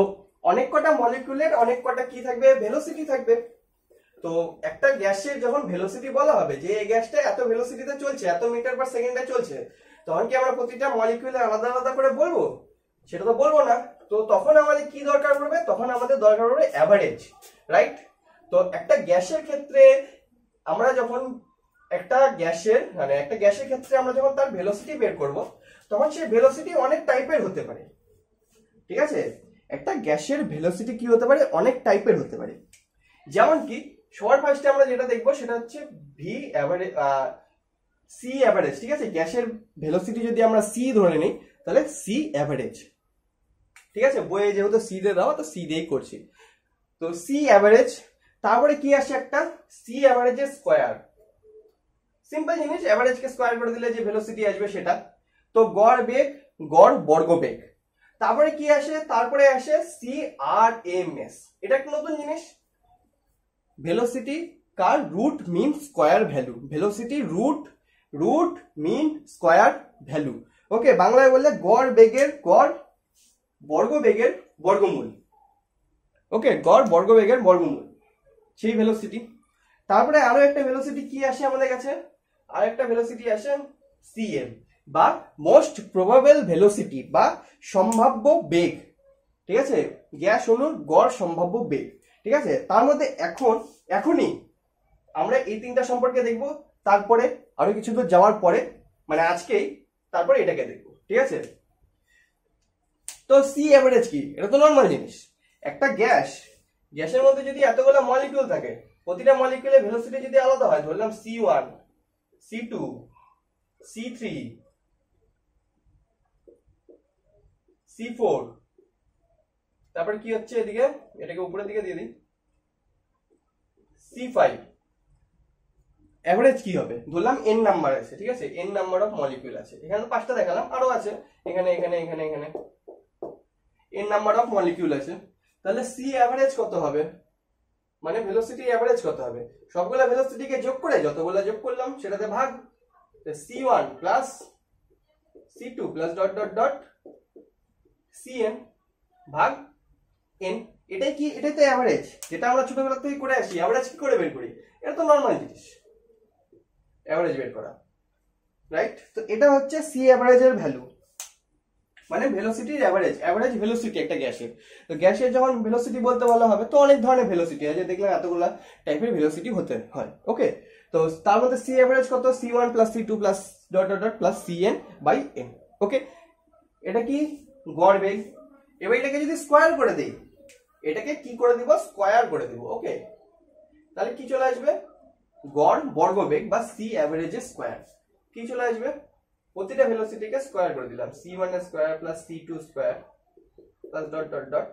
অনেক কটা মলিকিউলের অনেক কটা কি থাকবে, ভেলোসিটি থাকবে। তো একটা গ্যাসের যখন ভেলোসিটি বলা হবে যে এই গ্যাসটা এত ভেলোসিটিতে চলছে, এত মিটার পার সেকেন্ডে চলছে, তখন কি আমরা প্রতিটা মলিকিউলে আলাদা আলাদা করে বলবো? সেটা তো বলবো না। তো তখন আমাদের কি দরকার পড়বে, তখন আমাদের দরকার পড়বে অ্যাভারেজ, রাইট? তো একটা গ্যাসের ক্ষেত্রে আমরা যখন একটা গ্যাসের ক্ষেত্রে আমরা যখন তার ভেলোসিটি বের করব, তখন সেই ভেলোসিটি অনেক টাইপের হতে পারে, ঠিক আছে? একটা গ্যাসের ভেলোসিটি কি হতে পারে, অনেক টাইপের হতে পারে। যেমন কি সবার ফার্স্টে আমরা যেটা দেখবো সেটা হচ্ছে ভি অ্যাভারেজ, সি অ্যাভারেজ, ঠিক আছে? গ্যাসের ভেলোসিটি যদি আমরা সি ধরে নিই, তাহলে সি অ্যাভারেজ, ঠিক আছে? বইয়ে যেহেতু সি দিয়ে দাও, তো সি দিয়েই করছি। তো সি অ্যাভারেজ, তারপরে কি আসে, একটা সি অ্যাভারেজের স্কয়ার, সিম্পল জিনিস, অ্যাভারেজকে স্কয়ার করে দিলে যে ভেলোসিটি আসবে সেটা। তো গড় বেগ, গড় বর্গ বেগ। তারপরে কি আসে, তারপরে আসে সি আর এম এস, এটা একটা নতুন জিনিস, ভেলোসিটি কার root mean square value, velocity root mean square value. Okay, বাংলায় বললে গড় বেগের গড়, বর্গ বেগের বর্গমূল। ওকে, গড় বর্গ বেগের বর্গমূল, সেই ভেলোসিটি। তারপরে আরো একটা ভেলোসিটি কি আসে আমাদের কাছে, আর একটা ভেলোসিটি আসে সিএম, বা মোস্ট প্রবাবল ভেলোসিটি বা সম্ভাব্য বেগ, ঠিক আছে, গ্যাস অণুর গড় সম্ভাব্য বেগ, ঠিক আছে। তার মধ্যে এখনই আমরা এই তিনটা সম্পর্কে দেখব, তারপরে আরো কিছু দূর যাওয়ার পরে মানে আজকেই তারপরে এটাকে দেখবো, ঠিক আছে। তো সি অ্যাভারেজ কি? এটা তো নর্মাল জিনিস। একটা গ্যাসের মধ্যে যদি এতগুলো মলিকিউল থাকে, প্রতিটা মলিকিউলের ভেলোসিটি যদি আলাদা হয়, ধরলাম C1 C2 C3 C4, তারপরে কি হচ্ছে এদিকে, এটাকে উপরের দিকে দিয়ে দিই, C5, এভারেজ কি হবে? ধরলাম n নাম্বার আছে, ঠিক আছে, n নাম্বার অফ মলিকিউল আছে, এখানে তো 5টা দেখালাম, আরো আছে এখানে এখানে এখানে এখানে n নাম্বার অফ মলিকিউল আছে। তাহলে সি অ্যাভারেজ কত হবে, মানে ভেলোসিটি অ্যাভারেজ কত হবে? সবগুলা ভেলোসিটিকে যোগ করে যতগুলা যোগ করলাম সেটাতে ভাগ, C1 plus C2 plus dot dot dot Cn ভাগ n। এটাই কি? এটাই তো অ্যাভারেজ, যেটা আমরা ছোটবেলা থেকে করে আসি। অ্যাভারেজ কি করে বের করি? এটা তো নর্মাল জিনিস, অ্যাভারেজ বের করা, রাইট? তো এটা হচ্ছে সি অ্যাভারেজের ভ্যালু, মানে ভেলোসিটির অ্যাভারেজ ভেলোসিটি একটা গ্যাসের। তো গ্যাসের যখন ভেলোসিটি বলতে বলা হবে, তো অনেক ধরনের ভেলোসিটি আছে, দেখলাম এতগুলা টাইপের ভেলোসিটি হতে হয়, ওকে। তো তার মধ্যে সি অ্যাভারেজ কত? C1 plus C2 plus dot dot dot plus Cn by n, okay. এটা কি? গড় বেগ। এবার এটাকে যদি স্কোয়ার করে দেই, এটাকে কি করে দিব? স্কোয়ার করে দিব, ওকে। তাহলে কি চলে আসবে? গড় বর্গবেগ বা সি অ্যাভারেজের স্কোয়ার। কি চলে আসবে? প্রতিটা ভেলোসিটিকে স্কোয়ার করে দিলাম, C1 এর square plus C2 square plus dot dot dot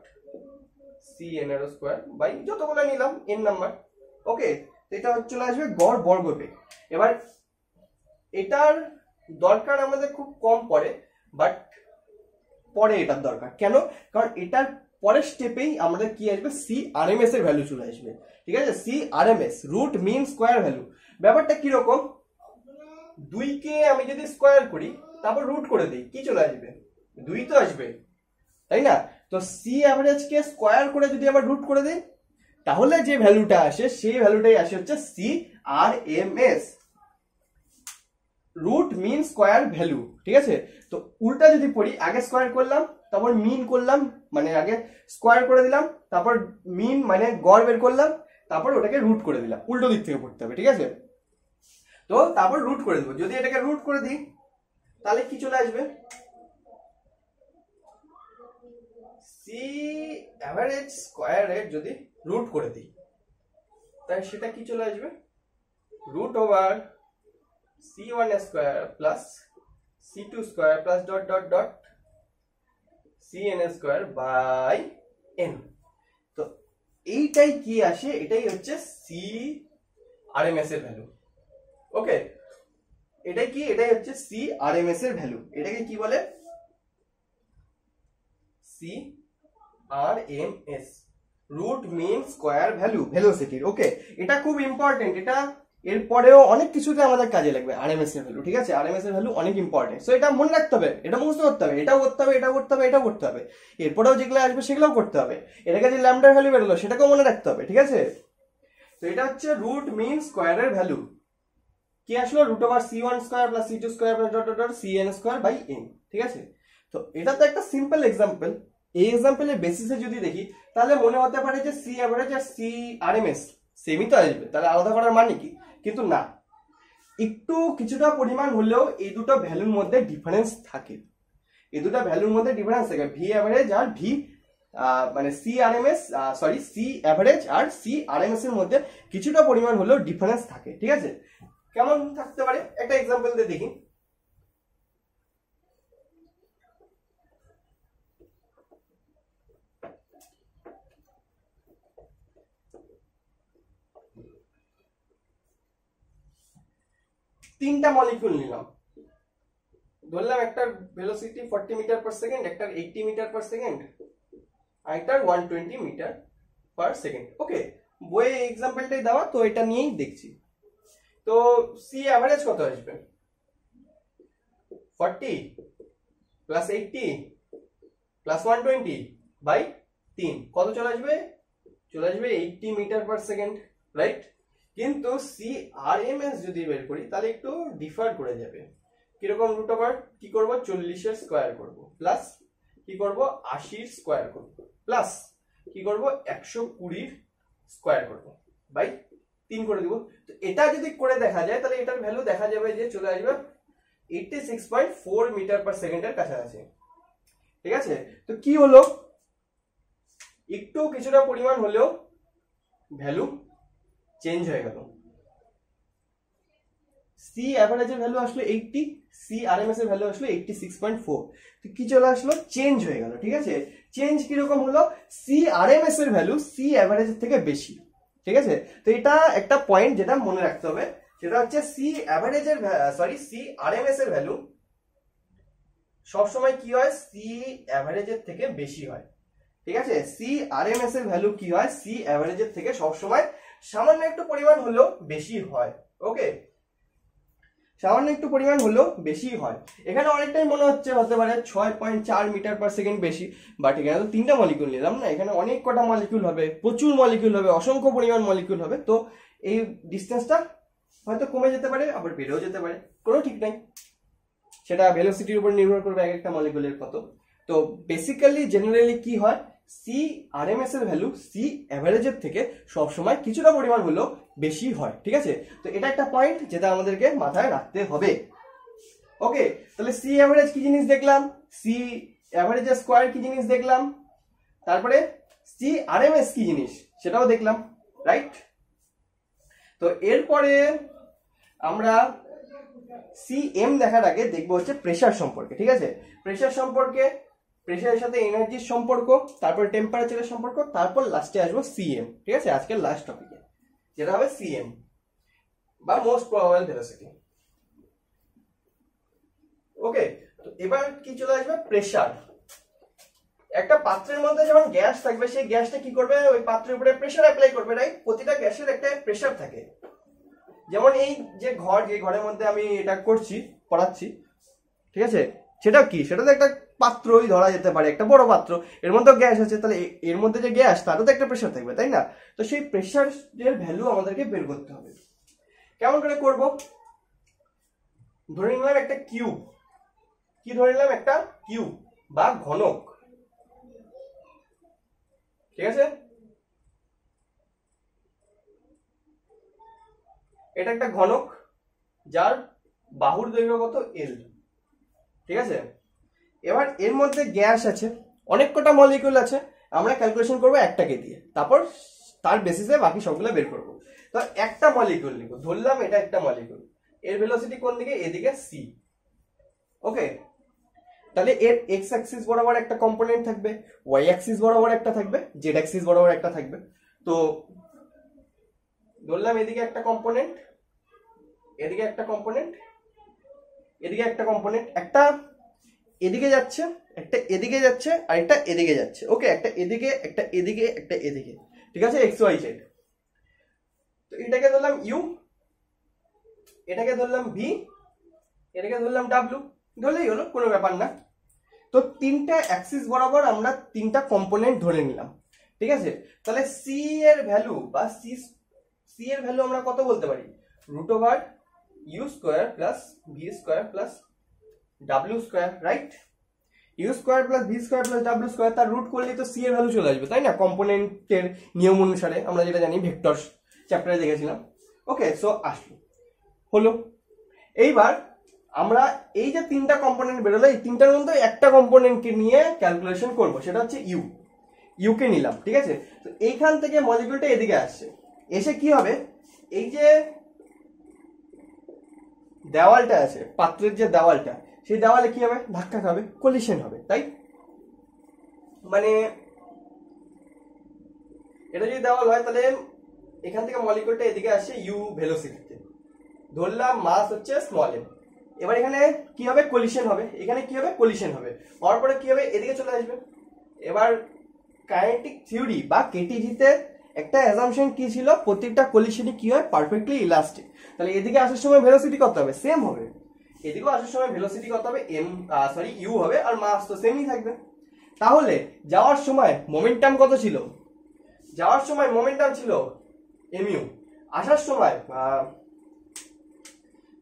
Cn এর স্কোয়ার বাই যতগুলো নিলাম n নাম্বার, ওকে। তো এটা চলে আসবে গড় বর্গবেগ। এবার এটার দরকার আমাদের খুব কম পড়ে, বাট পরে এটার দরকার কেন? কারণ এটার পরের স্টেপেই আমাদের কি আসবে? সি আরএমএস এর ভ্যালু চলে আসবে, ঠিক আছে। C RMS, root mean square value. ব্যাপারটা কিরকম? 2 কে আমি যদি স্কোয়ার করি তারপর রুট করে দিই, কি চলে আসবে? 2 তো আসবে, তাই না? তো সি অ্যাভারেজ কে স্কোয়ার করে যদি আবার রুট করে দিই, তাহলে যে ভ্যালুটা আসে সেই ভ্যালুটাই আসে হচ্ছে c r m s, root mean square value, ঠিক আছে। তো উল্টা যদি পড়ি, আগে স্কোয়ার করলাম তারপর মিন করলাম, মানে আগে স্কোয়ার করে দিলাম তারপর মিন মানে গড় বের করলাম, তারপর ওটাকে রুট করে দিলাম, উল্টো দিক থেকে পড়তে হবে, ঠিক আছে। তো তারপর রুট করে দেবো। যদি এটাকে রুট করে দিই তাহলে কি চলে আসবে? সি অ্যাভারেজ স্কোয়ারের যদি রুট করে দিই তাহলে সেটা কি চলে আসবে? Root over C1 square plus C2 square plus dot dot dot Cn square by n। তো এইটাই কি আসে? এটাই হচ্ছে সি আরএমএস এর ভ্যালু, ওকে। এটাই কি? এটাই হচ্ছে সি আরএমএস এর ভ্যালু। এটাকে কি বলে? C RMS, root mean square value, ভেলোসিটির, ওকে। এটা খুব ইম্পর্টেন্ট, এটা এরপরেও অনেক কিছুতে আমাদের কাজে লাগবে আরএমএস এর ভ্যালু, ঠিক আছে। আরএমএস এর ভ্যালু অনেক ইম্পর্টেন্ট, সো এটা মনে রাখতে হবে, এটা মুখস্থ করতে হবে, এটাও করতে হবে, এটাও করতে হবে, এটাও করতে হবে, এরপরেও যেগুলো আসবে সেগুলোও করতে হবে। এটাকে যে ল্যামডার ভ্যালু বেরোলো সেটাকেও মনে রাখতে হবে, ঠিক আছে। তো এটা হচ্ছে রুট মিন স্কোয়ারের ভ্যালু। কি আসলো? Root over C1 square plus C2 square plus dot dot dot Cn square by n, ঠিক আছে। তো এটা তো একটা সিম্পল এক্সাম্পল। এই এক্সাম্পলের বেসিসে যদি দেখি তাহলে মনে হতে পারে যে সি অ্যাভারেজ আর সি আরএমএস সেমই তো আসবে, তাহলে আলাদা করার মানে কি? কিন্তু না, একটু কিছুটা পরিমাণ হলেও এই দুটো ভ্যালুর মধ্যে ডিফারেন্স থাকে। এই দুটো ভ্যালুর মধ্যে ডিফারেন্স থাকে, ভি অ্যাভারেজ আর ভি মানে C RMS, sorry C average আর সি আরএমএস এর মধ্যে কিছুটা পরিমাণ হলেও ডিফারেন্স থাকে, ঠিক আছে। কেমন থাকতে পারে? একটা এক্সাম্পল দিয়ে দেখি। তিনটা মলিকিউল নিলাম, ধরলাম একটার ভেলোসিটি 40 মিটার পার সেকেন্ড, একটার 80 মিটার পার সেকেন্ড, আর একটার 120 মিটার পার সেকেন্ড, ওকে। বইয়ে এক্সাম্পলটাই দেওয়া, তো এটা নিয়েই দেখছি। তো সি অ্যাভারেজ কত আসবে? 40 প্লাস 80 প্লাস 120 বাই 3, কত চলে আসবে? চলে আসবে 80 মিটার পার সেকেন্ড, রাইট। কিন্তু সি আরএমএস যদি বের করি তাহলে একটু ডিফার করে যাবে, কিরকম রুট ওভার কি করব 40 এর স্কয়ার করব প্লাস কি করব 80 এর স্কয়ার করব প্লাস কি করব 120 এর স্কয়ার করব বাই 3 করে দিব। তো এটা যদি করে দেখা যায় তাহলে এটার ভ্যালু দেখা যাবে যে চলে আসবে 86.4 মিটার পার সেকেন্ডের কাছাকাছি। ঠিক আছে, তো কি হলো একটু কিছুটা পরিমাণ হলেও ভ্যালু চেঞ্জ হয়ে গেল। সি অ্যাভারেজের ভ্যালু আসলো 80, সি আরএমএস এর ভ্যালু আসলো 86.4। তো কি চলে আসলো চেঞ্জ হয়ে গেল। ঠিক আছে, চেঞ্জ কিরকম হলো সি আরএমএস এর ভ্যালু সি অ্যাভারেজের থেকে বেশি। ঠিক আছে, তো এটা একটা পয়েন্ট যেটা মনে রাখতে হবে, সেটা হচ্ছে সি অ্যাভারেজের সি আরএমএস এর ভ্যালু সবসময় কি হয় সি অ্যাভারেজের থেকে বেশি হয়। ঠিক আছে, সি আরএমএস এর ভ্যালু কি হয় সি অ্যাভারেজের থেকে সবসময় সামান্য একটু পরিমাণ হলেও বেশি হয়। ওকে, সামান্য একটু পরিমাণ হলেও বেশি হয়। এখানে অনেকটাই মনে হচ্ছে হতে পারে 6.4 মিটার পার সেকেন্ড বেশি, বাট এখানে তো 3টা মলিকিউল নিলাম না, এখানে অনেক কটা মলিকিউল হবে, প্রচুর মলিকিউল হবে, অসংখ্য পরিমাণ মলিকিউল হবে। তো এই ডিস্টেন্সটা হয়তো কমে যেতে পারে আবার বেড়েও যেতে পারে, কোনো ঠিক নাই, সেটা ভেলোসিটির উপর নির্ভর করবে এক একটা মলিকিউলের কত। তো বেসিক্যালি জেনারেলি কি হয় সি আরএমএস এর ভ্যালু সি অ্যাভারেজের থেকে সবসময় কিছুটা পরিমাণ হলেও বেশি হয়। ঠিক আছে, তো এটা একটা পয়েন্ট যেটা আমাদেরকে মাথায় রাখতে হবে। ওকে, তাহলে সি অ্যাভারেজ কি জিনিস দেখলাম, সি অ্যাভারেজের স্কয়ার কি জিনিস দেখলাম, তারপরে সি আরএমএস কি জিনিস সেটাও দেখলাম, রাইট। তো এরপরে আমরা সিএম দেখার আগে দেখবো হচ্ছে প্রেসার সম্পর্কে। ঠিক আছে, প্রেসার সম্পর্কে, প্রেসারের সাথে এনার্জির সম্পর্ক, তারপর টেম্পারেচারের সম্পর্ক, তারপর লাস্টে আসবো সিএম। ঠিক আছে, আজকের লাস্ট টপিকে যেটা হবে সিএম বা মোস্ট প্রবাবল ভেলোসিটি। ওকে, তো এবার কি চলে আসবে প্রেসার। একটা পাত্রের মধ্যে যখন গ্যাস থাকবে সেই গ্যাসটা কি করবে ওই পাত্রের উপরে প্রেসার অ্যাপ্লাই করবে, রাইট। প্রতিটা গ্যাসের একটা প্রেসার থাকে। যেমন এই যে ঘরের মধ্যে আমি এটা করছি পড়াচ্ছি, ঠিক আছে, সেটা কি সেটা তো একটা পাত্রই ধরা যেতে পারে, একটা বড় পাত্র, এর মধ্যে গ্যাস আছে, তাহলে এর মধ্যে যে গ্যাস তারও তো একটা প্রেসার থাকবে, তাই না। তো সেই প্রেসারের ভ্যালু আমাদেরকে বের করতে হবে। কেমন করে করব, ধরে নিলাম একটা কিউব, কি ধরে নিলাম একটা কিউব বা ঘনক। ঠিক আছে, এটা একটা ঘনক যার বাহুর দৈর্ঘ্য কত এল। ঠিক আছে, এবার এর মধ্যে গ্যাস আছে, অনেক কটা মলিকিউল আছে, আমরা ক্যালকুলেশন করবো একটাকে দিয়ে, তারপর তার বেসিসে বাকি সবগুলো বের করবো। তো একটা মলিকিউল নিব, ধরলাম এটা একটা মলিকিউল, এর ভেলোসিটি কোন দিকে, এদিকে সি। ওকে, তাহলে এর এক্স অ্যাক্সিস বরাবর একটা কম্পোনেন্ট থাকবে, ওয়াই অ্যাক্সিস বরাবর একটা থাকবে, জেড অ্যাক্সিস বরাবর একটা থাকবে। তো ধরলাম এদিকে একটা কম্পোনেন্ট, এদিকে একটা কম্পোনেন্ট, এদিকে একটা কম্পোনেন্ট, একটা এদিকে যাচ্ছে, একটা এদিকে যাচ্ছে, আর একটা এদিকে যাচ্ছে। ওকে, একটা এদিকে একটা এদিকে একটা এদিকে। ঠিক আছে, এক্স ওয়াই জেড। তো এটাকে ধরলাম ইউ, এটাকে ধরলাম ভি, এটাকে ধরলাম ডাব্লিউ, ধরলেই হলো, কোনো ব্যাপার না। তো তিনটা অ্যাক্সিস বরাবর আমরা তিনটা কম্পোনেন্ট ধরে নিলাম। ঠিক আছে, তাহলে সি এর ভ্যালু বা সি এর ভ্যালু আমরা কত বলতে পারি, root over you square plus V square plus W square, right. You square plus V square plus W square, তার রুট করলেই তো সি এর ভ্যালু চলে আসবে, তাই না, কম্পোনেন্টের নিয়ম অনুসারে, আমরা যেটা জানি ভেক্টর চ্যাপ্টারে দেখেছিলাম। ওকে, সো আসলো, হলো। এইবার আমরা এই যে তিনটা কম্পোনেন্ট বেরোলো, এই তিনটার মধ্যে একটা কম্পোনেন্টকে নিয়ে ক্যালকুলেশন করব, সেটা হচ্ছে ইউ কে নিলাম। ঠিক আছে, তো এইখান থেকে মলিকিউলটা এদিকে আসছে, এসে কি হবে, এই যে দেওয়ালটা আছে, পাত্রের যে দেওয়ালটা, সেই দেওয়ালে কি হবে, ধাক্কা খাবে, কলিশন হবে, তাই মানে এটা যদি দেওয়াল হয় তাহলে এখান থেকে মলিকিউলটা এদিকে আসছে ইউ ভেলোসিটিতে, ধরলাম মাস হচ্ছে স্মল এম। এবার এখানে কি হবে, কলিশন হবে, এখানে কি হবে, কলিশন হবে, হওয়ার পরে কি হবে, এদিকে চলে আসবে। এবার কাইনেটিক থিওরি বা কেটিজিতে একটা অ্যাজাম্পশন কি ছিল, প্রত্যেকটা কলিশনই কি হয়, পারফেক্টলি ইলাস্টিক। তাহলে এদিকে আসার সময় ভেলোসিটি কত হবে, সেম হবে, এদিকেও আসার সময় ভেলোসিটি কত হবে, ইউ হবে, আর মাস তো সেমই থাকবে। তাহলে যাওয়ার সময় মোমেন্টাম কত ছিল, যাওয়ার সময় মোমেন্টাম ছিল এমইউ, আসার সময়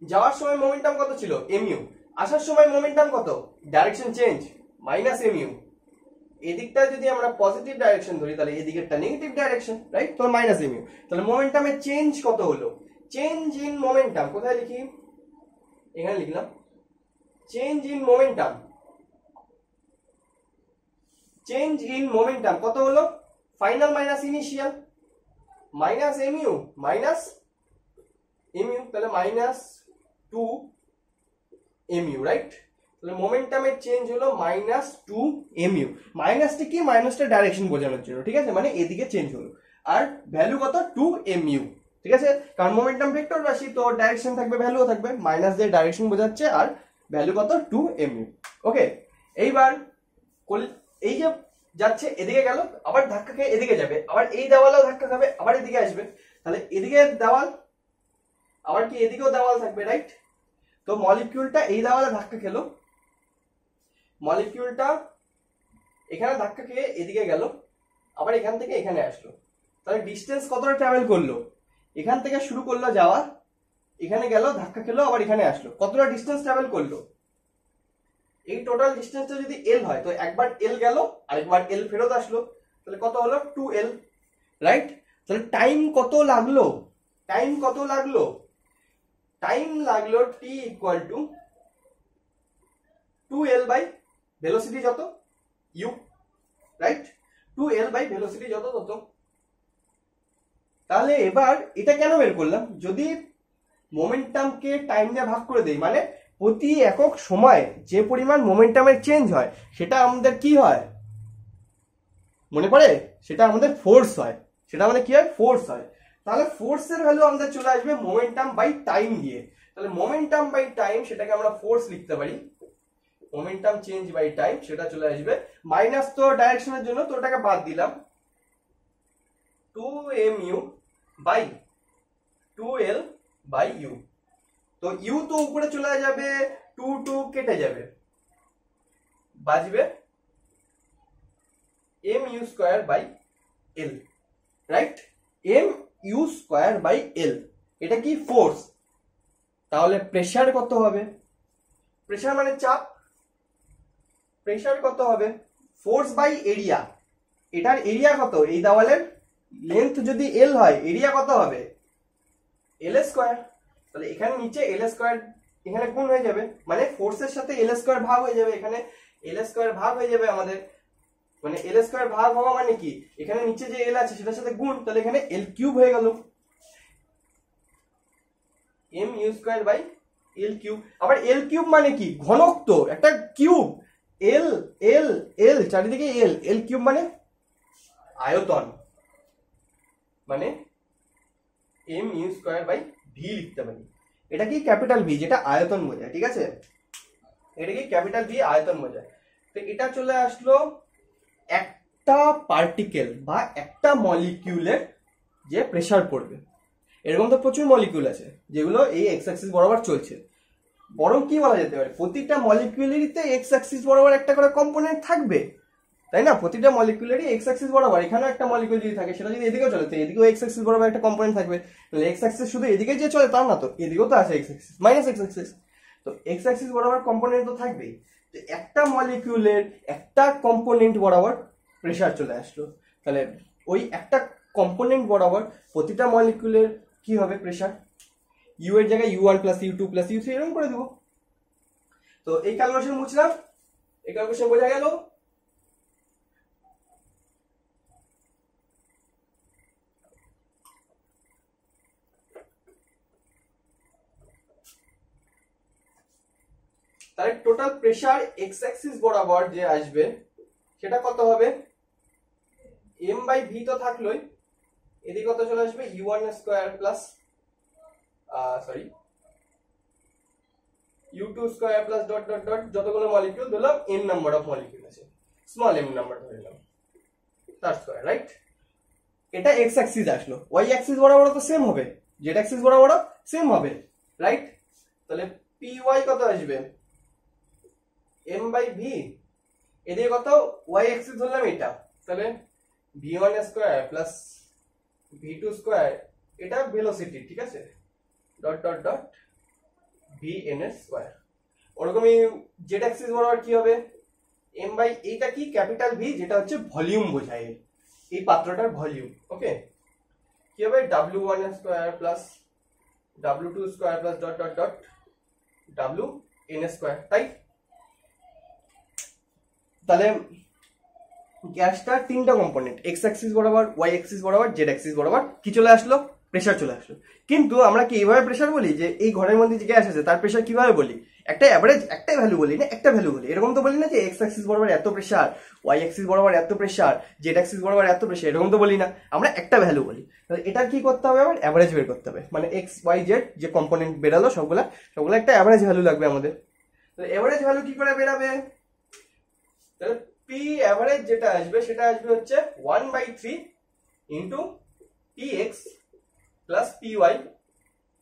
যাওয়ার সময় মোমেন্টাম কত ছিল, এমইউ, আসার সময় মোমেন্টাম কত, ডাইরেকশন চেঞ্জ মাইনাস এমইউ। এদিকটা যদি আমরা পজিটিভ ডাইরেকশন ধরি তাহলে এদিকেরটা নেগেটিভ ডাইরেকশন, রাইট? তো মাইনাস এমইউ। তাহলে মোমেন্টামের চেঞ্জ কত হলো, চেঞ্জ ইন মোমেন্টাম কোথায় লিখি, এখানে লিখলাম change in momentum. Change in momentum কত হলো, final minus initial, minus mu minus mu, তাহলে মাইনাস 2 এমইউ, রাইট? তাহলে মোমেন্টামের চেঞ্জ হলো মাইনাস 2 এমইউ। মাইনাসটা কি, মাইনাসটা ডাইরেকশন বোঝানোর জন্য, ঠিক আছে? মানে এদিকে চেঞ্জ হলো। আর ভ্যালু কত, 2 এমইউ, ঠিক আছে? কারণ মোমেন্টাম ভেক্টর রাশি, তো ডাইরেকশন থাকবে, ভ্যালুও থাকবে। মাইনাস দিয়ে ডাইরেকশন বোঝাচ্ছে, আর ভ্যালু কত, 2 এমইউ। ওকে, এইবার এই যে যাচ্ছে এদিকে গেল, আবার ধাক্কা খেয়ে এদিকে যাবে, আবার এই দেওয়ালেও ধাক্কা খাবে, আবার এদিকে আসবে। তাহলে এদিকে দেওয়াল, আবার কি এদিকেও দেওয়াল থাকবে, রাইট? তো মলিকিউলটা এই দেওয়ালে ধাক্কা খেলো, মলিকিউলটা এখানে ধাক্কা খেয়ে এদিকে গেল, আবার এখান থেকে এখানে আসলো। তাহলে ডিস্টেন্স কতটা ট্রাভেল করলো, এখান থেকে শুরু করলো যাওয়া, এখানে গেল, ধাক্কা খেলো, আবার এখানে আসলো, কতটা ডিস্টেন্স ট্রাভেল করলো? এই টোটাল ডিস্টেন্সটা যদি এল হয়, তো একবার এল গেল, আরেকবার এল ফেরত আসলো, তাহলে কত হলো, 2l, রাইট? তাহলে টাইম কত লাগলো, টাইম কত লাগলো, টাইম লাগলো t equal to 2l by velocity যত u, right? 2l by velocity যত তত। তাহলে এবার এটা কেন বের করলাম, যদি মোমেন্টামকে টাইম দিয়ে ভাগ করে দেই, মানে প্রতি একক সময় যে পরিমাণ মোমেন্টামের চেঞ্জ হয় সেটা আমাদের কি হয় মনে পড়ে, সেটা আমাদের ফোর্স হয়, সেটা আমাদের কি হয়, ফোর্স হয়। তাহলে ফোর্সের ভ্যালু আমাদের চলে আসবে মোমেন্টাম বাই টাইম দিয়ে। তাহলে মোমেন্টাম বাই টাইম, সেটাকে আমরা ফোর্স লিখতে পারি, মোমেন্টাম চেঞ্জ বাই টাইম, সেটা চলে আসবে মাইনাস, তো ডাইরেকশনের জন্য তো ওটাকে বাদ দিলাম, 2mu by 2l by u। তো u তো উপরে চলে যাবে, 2 কেটে যাবে, বাজবে mu square by l, right? mu square by l, এটা কি, ফোর্স। তাহলে প্রেসার কত হবে, প্রেসার মানে চাপ, প্রেসার কত হবে, ফোর্স বাই এরিয়া। এটার এরিয়া কত, এই দেওয়ালের লেন্থ যদি l হয়, এরিয়া কত হবে, l স্কয়ার। তাহলে এখানে নিচে l স্কয়ার এখানে গুণ হয়ে যাবে, মানে ফোর্সের সাথে l স্কয়ার ভাগ হয়ে যাবে, এখানে l স্কয়ার ভাগ হয়ে যাবে আমাদের, মানে l স্কয়ার ভাগ হওয়া মানে কি, এখানে নিচে যে l আছে সেটার সাথে গুণ, তাহলে এখানে l কিউব হয়ে গেল, mu square by l cube. আবার l কিউব মানে কি, ঘনত্ব, একটা কিউব, l l l চারিদিকে l, l কিউব মানে আয়তন, মানে mu স্কয়ার বাই v লিখতে পারি। এটা কি, ক্যাপিটাল ভি, যেটা আয়তন বোঝায়, ঠিক আছে? এটা কি ক্যাপিটাল ভি, আয়তন বোঝায়। তো এটা চলে আসলো একটা পার্টিকেল বা একটা মলিকিউলের যে প্রেসার পড়বে। এরকম তো প্রচুর মলিকিউল আছে যেগুলো এই এক্স অ্যাক্সিস বরাবর চলছে, বরং কি বলা যেতে পারে, প্রতিটা মলিকিউলেরইতে এক্স অ্যাক্সিস বরাবর একটা করে কম্পোনেন্ট থাকবে, তাই না? প্রতিটা মলিকিউলেরই এক্স অ্যাক্সিস বরাবর, এখানেও একটা মলিকিউল যদি থাকে, সেটা যদি এদিকেও চলে, তো এদিকেও এক্স অ্যাক্সিস বরাবর একটা কম্পোনেন্ট থাকবে। তাহলে এক্স অ্যাক্সিস শুধু এদিকে যে চলে তা না, তো এদিকেও তো আছে x Axis, minus x Axis, তো এক্স অ্যাক্সিস বরাবর কম্পোনেন্ট তো থাকবেই। তো একটা মলিকিউলের একটা কম্পোনেন্ট বরাবর প্রেসার চলে আসলো, তাহলে ওই একটা কম্পোনেন্ট বরাবর প্রতিটা মলিকিউলের কি হবে প্রেসার, ইউ এর জায়গায় u1 plus u2 plus u3 এরকম করে দেবো। তো এই ক্যালকুলেশন মুছলাম, এই ক্যালকুলেশন বোঝা গেল। তাহলে টোটাল প্রেসার এক্স অ্যাক্সিস বরাবর যে আসবে সেটা কত হবে, m বাই v তো থাকলোই, এদিকে কত চলে আসবে, u1 square plus u2 square plus dot dot dot, যতগুলো মলিকিউল ধরলাম n নাম্বার অফ মলিকিউল আছে, স্মল m নাম্বার ধরে নিলাম, তার স্কয়ার, রাইট? এটা এক্স অ্যাক্সিস আসলো, ওয়াই অ্যাক্সিস বরাবর তো সেম হবে, জেড অ্যাক্সিস বরাবর সেম হবে, রাইট? তাহলে py কত আসবে, m বাই v, এদিকে কত, y অ্যাক্সিস ধরলাম এটা, তাহলে v1 square plus v2 square, এটা ভেলোসিটি, ঠিক আছে, dot dot dot vn square. ওরকমই জেড অ্যাক্সিস বরাবর কি হবে, এম বাই, এইটা কি ক্যাপিটাল ভি, যেটা হচ্ছে ভলিউম বোঝায় এই পাত্রটার ভলিউম। ওকে, কি হবে W1 square plus W2 square plus dot dot dot WN square, তাই? তাহলে গ্যাসটার তিনটা কম্পোনেন্ট, এক্স অ্যাক্সিস বরাবর, ওয়াই অ্যাক্সিস বরাবর, জেড অ্যাক্সিস বরাবর কি চলে আসলো, প্রেসার চলে আসলো। কিন্তু আমরা কি এইভাবে প্রেসার বলি যে এই ঘরের মধ্যে যে গ্যাস আছে তার প্রেসার কিভাবে বলি, একটা অ্যাভারেজ একটাই ভ্যালু বলি না, একটা ভ্যালু বলি, এরকম তো বলি না যে এক্স অ্যাক্সিস বরাবর এত প্রেসার, ওয়াই অ্যাক্সিস বরাবর এত প্রেসার, জেড অ্যাক্সিস বরাবর এত প্রেসার, এরকম তো বলি না, আমরা একটা ভ্যালু বলি। তাহলে এটা কি করতে হবে, আবার অ্যাভারেজ বের করতে হবে, মানে এক্স ওয়াই জেড যে কম্পোনেন্ট বেরালো সবগুলা একটা অ্যাভারেজ ভ্যালু লাগবে আমাদের। তাহলে অ্যাভারেজ ভ্যালু কি করে বেরাবে, তাহলে পি অ্যাভারেজ যেটা আসবে সেটা আসবে হচ্ছে 1/3 into p x plus p y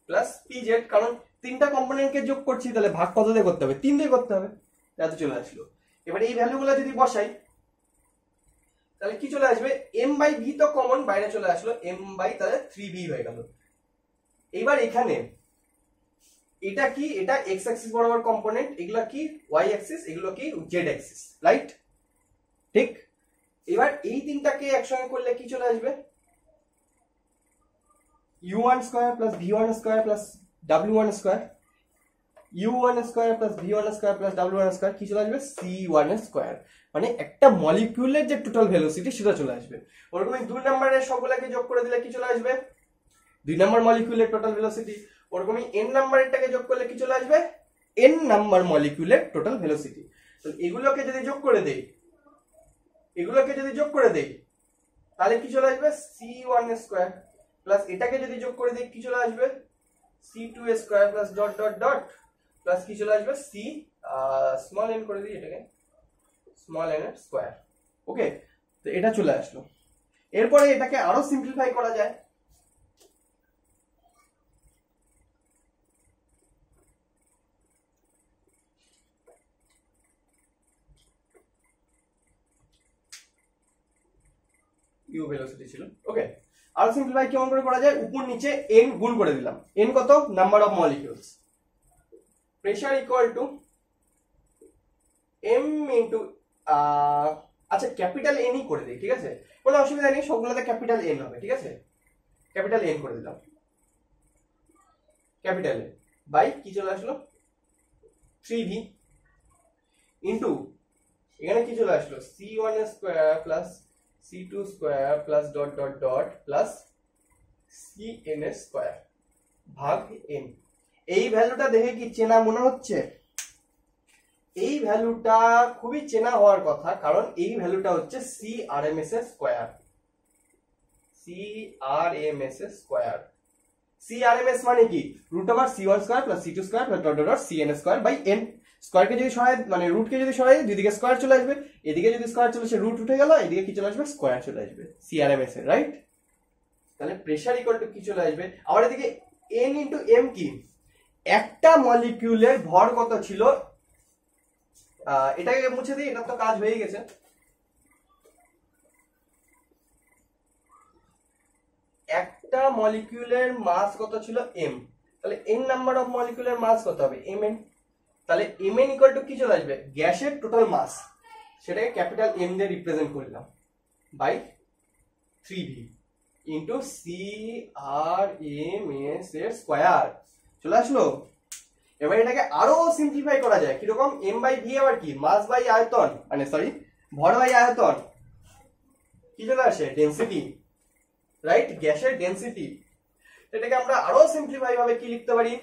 plus p z, কারণ তিনটা কম্পোনেন্টকে যোগ করছি, তাহলে ভাগ কত দিয়ে করতে হবে, 3 দিয়ে করতে হবে, এত চলে আসলো। এবার এই ভ্যালুগুলো যদি বসাই তাহলে কি চলে আসবে, এম বাই ভি তো কমন বাইরে চলে আসলো, এম বাই তাহলে 3b হয়ে গেল। এইবার এখানে এটা কি, এটা এক্স অ্যাক্সিস বরাবর কম্পোনেন্ট, এগুলা কি ওয়াই অ্যাক্সিস, এগুলো কি জেড অ্যাক্সিস, রাইট? ঠিক। এবার এই তিনটাকে একসঙ্গে করলে কি চলে আসবে, u1 square plus v1 square plus w1 square, u1 square plus v1 square plus w1 square কি চলে আসবে, c1 স্কয়ার, মানে একটা মলিকিউলের যে টোটাল ভেলোসিটি সেটা চলে আসবে। ওরকমই 2 নম্বরের সবগুলোকে যোগ করে দিলে কি চলে আসবে, 2 নম্বর মলিকিউলের টোটাল ভেলোসিটি। ওরকমই n নাম্বারেরটাকে যোগ করলে কি চলে আসবে, n নাম্বার মলিকিউলের টোটাল ভেলোসিটি। তো এগুলোকে যদি যোগ করে দেই, তাহলে কি চলে আসবে, c1 স্কয়ার প্লাস এটাকে যদি যোগ করে দিই কি চলে আসবে, c2 square plus dot dot dot plus কি চলে আসবে, c স্মল n করে দিই, এটাকে স্মল n এর স্কয়ার। ওকে, তো এটা চলে আসলো। এরপরে এটাকে আরো সিম্পলিফাই করা যায়, ইউ ভেলোসিটি ছিল। ওকে, আর সিম্পলিফাই কেমন করে করা যায়, উপর নিচে n গুণ করে দিলাম, n কত, number of molecules, pressure equal to m into, আচ্ছা ক্যাপিটাল n ই করে দিই, ঠিক আছে, কোনো অসুবিধা নেই, সবগুলোতে ক্যাপিটাল n হবে, ঠিক আছে, ক্যাপিটাল n করে দিলাম, ক্যাপিটাল n বাই কি চলে আসলো 3v ইনটু এখানে কি চলে আসলো, c1 square plus c2 square plus dot dot dot plus cn square ভাগ n। এই ভ্যালুটা দেখে কি চেনা মনে হচ্ছে, এই ভ্যালুটা খুবই চেনা হওয়ার কথা, কারণ এই ভ্যালুটা হচ্ছে CRMS এর স্কয়ার, CRMS এর স্কয়ার। CRMS মানে কি, root over c1 square plus c2 square plus dot dot dot cn square by n। স্কয়ারকে যদি সরাই, মানে রুটকে যদি সরাই, দুই দিকে স্কয়ার চলে আসবে, এদিকে যদি স্কয়ার চলে আসে রুট উঠে গেল, এদিকে কি চলে আসবে, স্কয়ার চলে আসবে, CRMS এর, রাইট? তাহলে প্রেসার ইকুয়াল টু কি চলে আসবে, আবার এদিকে n ইনটু m কি, একটা মলিকিউলের ভর কত ছিল, এটাকে মুছে দিই, এটা তো কাজ হয়ে গেছে। একটা মলিকিউলের মাস কত ছিল m, তাহলে n নাম্বার অফ মলিকিউলের মাস কত হবে mn, তাহলে mn ইকুয়াল টু কি চলে আসবে, গ্যাসের টোটাল মাস, সেটাকে ক্যাপিটাল M দিয়ে রিপ্রেজেন্ট করলাম, বাই 3v ইনটু CRMS এর স্কয়ার চলে আসলো। এবার এটাকে আরো সিম্পলিফাই করা যায়, কিরকম, m বাই v আবার কি, মাস বাই আয়তন, মানে সরি ভর বাই আয়তন, কি চলে আসে, ডেনসিটি, রাইট, গ্যাসের ডেনসিটি। এটাকে আমরা আরো সিম্পলিফাই ভাবে কি লিখতে পারি,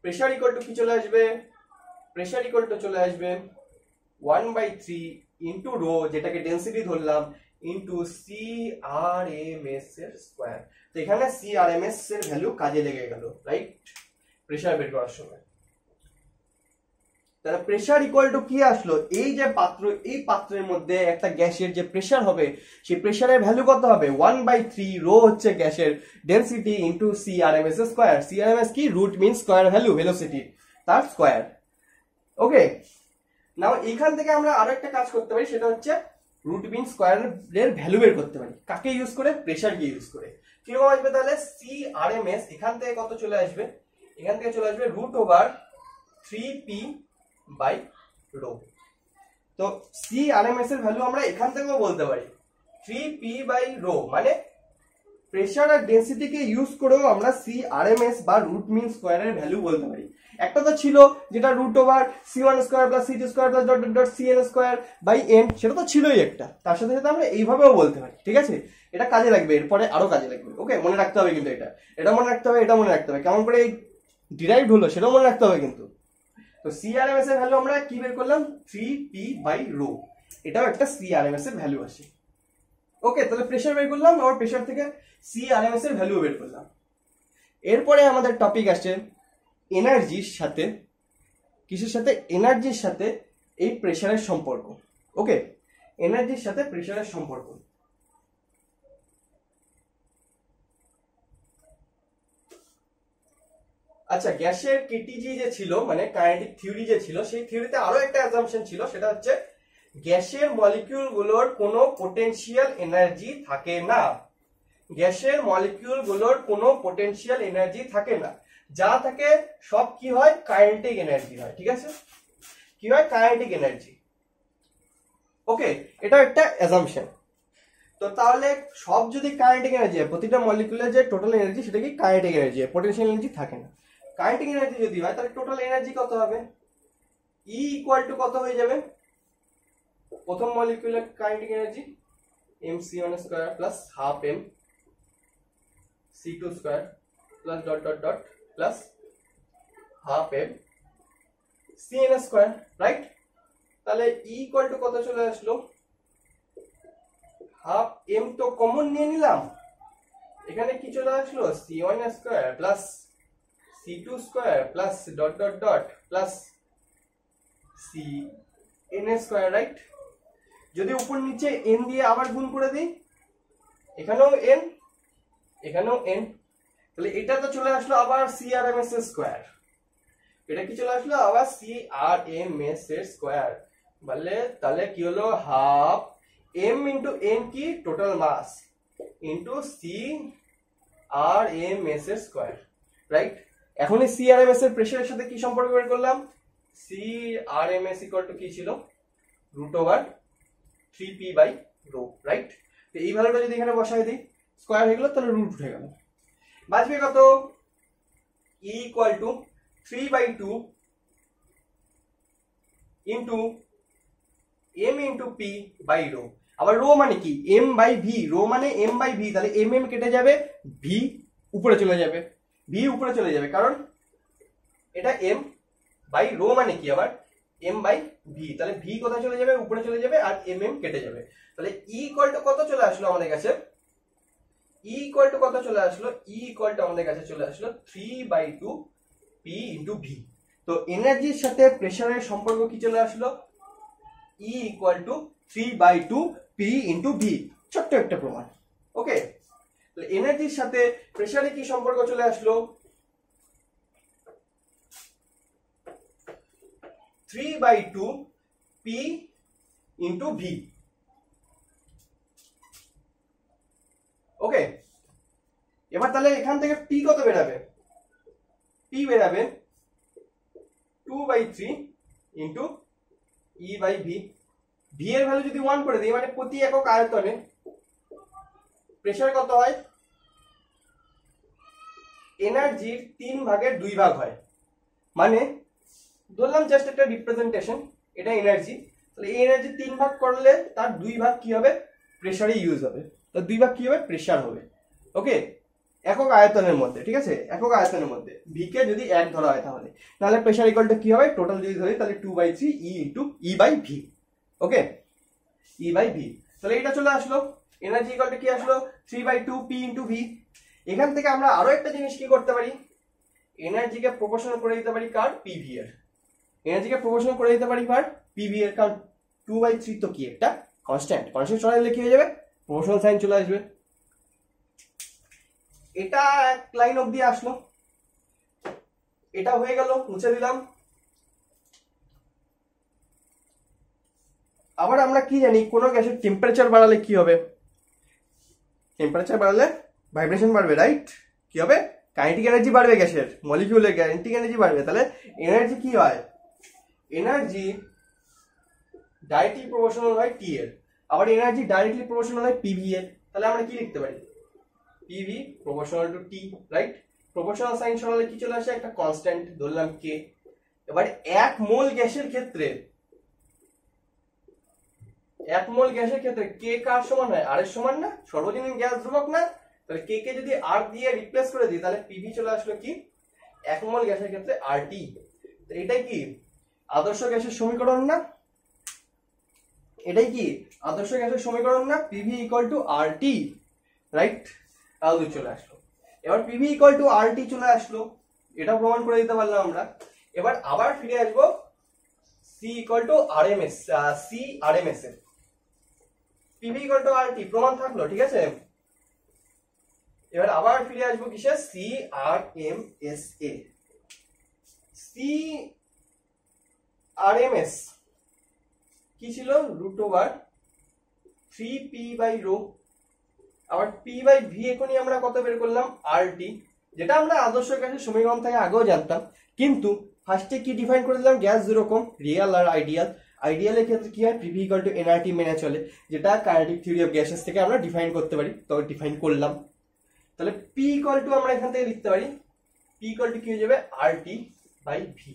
প্রেসার ইকুয়াল টু কি চলে আসবে, প্রেসার ইকুয়াল টু চলে আসবে 1/3 ইনটু রো, যেটাকে ডেনসিটি ধরলাম, ইনটু CRMS এর স্কয়ার। তো এখানে CRMS এর ভ্যালু কাজে লেগে গেল, রাইট, প্রেসার বের করার সময়। তাহলে প্রেসার ইকুয়াল টু কি আসলো, এই যে পাত্র, এই পাত্রের মধ্যে একটা গ্যাসের যে প্রেসার হবে, সেই প্রেসারের ভ্যালু কত হবে, 1/3 রো হচ্ছে গ্যাসের ডেনসিটি ইনটু CRMS এর স্কয়ার। CRMS কি, root mean square value, velocity তার স্কয়ার। ওকে, নাও এখান থেকে আমরা আরো একটা কাজ করতে পারি, সেটা হচ্ছে রুট মিন স্কয়ারের ভ্যালু বের করতে পারি, কাকে ইউজ করে, প্রেসারকে ইউজ করে। কিরকম আসবে তাহলে, CRMS এখান থেকে কত চলে আসবে, এখান থেকে চলে আসবে রুট ওভার 3p/ρ। তো CRMS এর ভ্যালু আমরা এখান থেকেও বলতে পারি 3p/ρ, মানে প্রেসার আর ডেন্সিটিকে ইউজ করেও আমরা CRMS বা রুট মিন স্কয়ারের ভ্যালু বলতে পারি। একটা তো ছিল যেটা √c1² + c2² .. cn²/n, সেটা তো ছিলই একটা। তার সাথে সাথে আমরা এইভাবেও বলতে পারি, ঠিক আছে? এটা কাজে লাগবে, এরপরে আরো কাজে লাগবে। ওকে, মনে রাখতে হবে কিন্তু এটা মনে রাখতে হবে, এটা মনে রাখতে হবে, কেমন করে ডিরাইভড হলো সেটাও মনে রাখতে হবে কিন্তু। তো CRMS এর ভ্যালু আমরা কি বের করলাম? 3p/ρ। এটাও একটা CRMS এর ভ্যালু আসে। ওকে, তাহলে প্রেসার বের করলাম, আবার প্রেসার থেকে CRMS এর ভ্যালু বের করলাম। এরপরে আমাদের টপিক আসছে এনার্জির সাথে, কিসের সাথে? এনার্জির সাথে এই প্রেসারের সম্পর্ক। ওকে, এনার্জির সাথে প্রেসারের সম্পর্ক। আচ্ছা, গ্যাসের কেটিজি যে ছিল, মানে কাইনেটিক থিওরি যে ছিল, সেই থিওরিতে আরো একটা অ্যাজাম্পশন ছিল, সেটা হচ্ছে গ্যাসের মলিকিউলগুলোর কোনো পোটেনশিয়াল এনার্জি থাকে না। গ্যাসের মলিকিউলগুলোর কোনো পোটেনশিয়াল এনার্জি থাকে না, যা থাকে সব কি হয়? কাইনেটিক এনার্জি হয়। ঠিক আছে, কি হয়? Kinetic energy. ওকে, এটা একটা অ্যাজাম্পশন। তো তাহলে সব যদি কাইনেটিক এনার্জি হয়, প্রতিটা মলিকিউলের যে টোটাল এনার্জি সেটা কি কাইনেটিক এনার্জি হয়, পোটেনশিয়াল এনার্জি থাকে না। কাইনেটিক এনার্জি যদি হয় তাহলে টোটাল এনার্জি কত হবে? E = কত হয়ে যাবে? প্রথম মলিকিউলের kinetic energy mc1² + ½ m c2² + ... ½ m cn², right? তাহলে E = কত চলে আসলো? ½ m তো কমন নিয়ে নিলাম, এখানে কি চলে আসলো? c1² + c2² + ... cn², right? যদি উপর নিচে n দিয়ে আবার গুণ করে দিই, এখানেও n, এখানেও n, তাহলে এটা তো চলে আসলো আবার CRMS এর স্কয়ার। এটা কি চলে আসলো? আবার CRMS এর স্কয়ার। বললে তাহলে কি হলো? ½ m * n কি? টোটাল মাস ইনটু CRMS এর স্কয়ার, রাইট? এখন এই CRMS এর প্রেসারের সাথে কি সম্পর্ক বের করলাম? CRMS = কি ছিল? √3p/ρ, right? তো এই ভ্যালুটা যদি এখানে বসাই দিই, স্কয়ার হয়ে গেল, তাহলে রুট উঠে গেল। বাঁচবে কত? E = 3/2 into m * p/ρ। আবার রো মানে কি? m/v। রো মানে m/v, তাহলে m কেটে যাবে, v উপরে চলে যাবে, v উপরে চলে যাবে, কারণ এটা m/ρ মানে কি? আবার m/v, তাহলে v কোথায় চলে যাবে? উপরে চলে যাবে, আর কেটে যাবে। তাহলে E = কত চলে আসলো আমাদের কাছে? E = কত চলে আসলো? E = আমাদের কাছে চলে আসলো 3/2 p * v। তো এনার্জির সাথে প্রেসারের সম্পর্ক কি চলে আসলো? E = 3/2 p * v। ছোট্ট একটা প্রমাণ। ওকে, তাহলে এনার্জির সাথে প্রেসারে কি সম্পর্ক চলে আসলো? 3/2 p * v। ওকে, এবার তাহলে এখান থেকে p কত বেরাবে? p বেরাবে 2/3 * E/v। v এর ভ্যালু যদি 1 করে দিই, মানে প্রতি একক আয়তনে প্রেসার কত হয়? এনার্জির 3/2 ভাগ হয়। মানে ধরলাম জাস্ট একটা রিপ্রেজেন্টেশন, এটা এনার্জি, তাহলে এই এনার্জি 3 ভাগ করলে তার 2 ভাগ কি হবে? প্রেসারে ইউজ হবে। তো 2 ভাগ কি হবে? প্রেসার হবে। ওকে, একক আয়তনের মধ্যে, ঠিক আছে? একক আয়তনের মধ্যে v কে যদি 1 ধরা হয়, তাহলে প্রেসার = কি হবে? টোটাল যদি ধরি তাহলে 2/3 E/v। ওকে, E/v। তাহলে এটা চলে আসলো। এনার্জি = কি আসলো? 3/2 p * v। এখান থেকে আমরা আরো একটা জিনিস কি করতে পারি? এনার্জিকে প্রপোর্শনাল করে দিতে পারি কার? PV এর। এনার্জিকে প্রপোর্শনাল করে দিতে পারি কার? PV এর, কারণ 2/3 তো কি একটা কনস্ট্যান্ট, কনস্ট্যান্ট সরাইলে কি হয়ে যাবে? প্রপোর্শনাল সাইন চলে আসবে। এটা এক লাইন অবধি আসলো, এটা হয়ে গেল, মুছে দিলাম। আবার আমরা কি জানি? কোন গ্যাসের টেম্পারেচার বাড়ালে কি হবে? টেম্পারেচার বাড়ালে ভাইব্রেশন বাড়বে, রাইট? কি হবে? কাইনেটিক এনার্জি বাড়বে গ্যাসের, মলিকিউলের কাইনেটিক এনার্জি বাড়বে, তাহলে এনার্জি কি হয়, এনার্জি ডাইরেক্টলি প্রপোর্শনাল হয় টি এর, আবার এনার্জি ডাইরেক্টলি প্রপোর্শনাল হয় পিভি এর। তাহলে আমরা কি লিখতে পারি, PV proportional to T, right. Proportional sign সরালে কি চলে আসে, একটা কনস্ট্যান্ট ধরলাম কে। এবার 1 মোল গ্যাসের ক্ষেত্রে, 1 মোল গ্যাসের ক্ষেত্রে কে কার সমান হয়, আর এর সমান না, সর্বজনীন গ্যাস ধ্রুবক না, তাহলে কে কে যদি আর দিয়ে রিপ্লেস করে দিই তাহলে পিভি চলে আসলো কি 1 মোল গ্যাসের ক্ষেত্রে আরটি। তো এটাই কি আদর্শ গ্যাসের সমীকরণ না, এটাই কি আদর্শ গ্যাসের সমীকরণ না, PV equal to RT, right. তাহলে চলে আসলো, এবার পিভি ইকুয়াল টু আরটি চলে আসলো, এটা প্রমাণ করে দিতে পারলাম আমরা। এবার আবার ফিরে আসবো c equal to RMS, c RMS এর, পিভি ইকুয়াল টু আরটি প্রমাণ থাকলো, ঠিক আছে। এবার আবার ফিরে আসবো কিসে, সি আর এম এস এ। সি আর এম এস কি ছিল, √3p/ρ, আবার p/v এখনই আমরা কত বের করলাম, আরটি, যেটা আমরা আদর্শ গ্যাসের সমীকরণ থেকে আগেও জানতাম, কিন্তু ফার্স্টে কি ডিফাইন করে দিলাম, গ্যাস যেরকম রিয়েল আর আইডিয়াল, আইডিয়ালের ক্ষেত্রে কি হয়, পিভি ইকুয়াল টু এনআরটি মেনে চলে, যেটা কাইনেটিক থিওরি অফ গ্যাসেস থেকে আমরা ডিফাইন করতে পারি, তো ডিফাইন করলাম। তাহলে পি ইকুয়াল টু আমরা এখান থেকে লিখতে পারি, পি ইকুয়াল টু কি হয়ে যাবে, আরটি/ভি,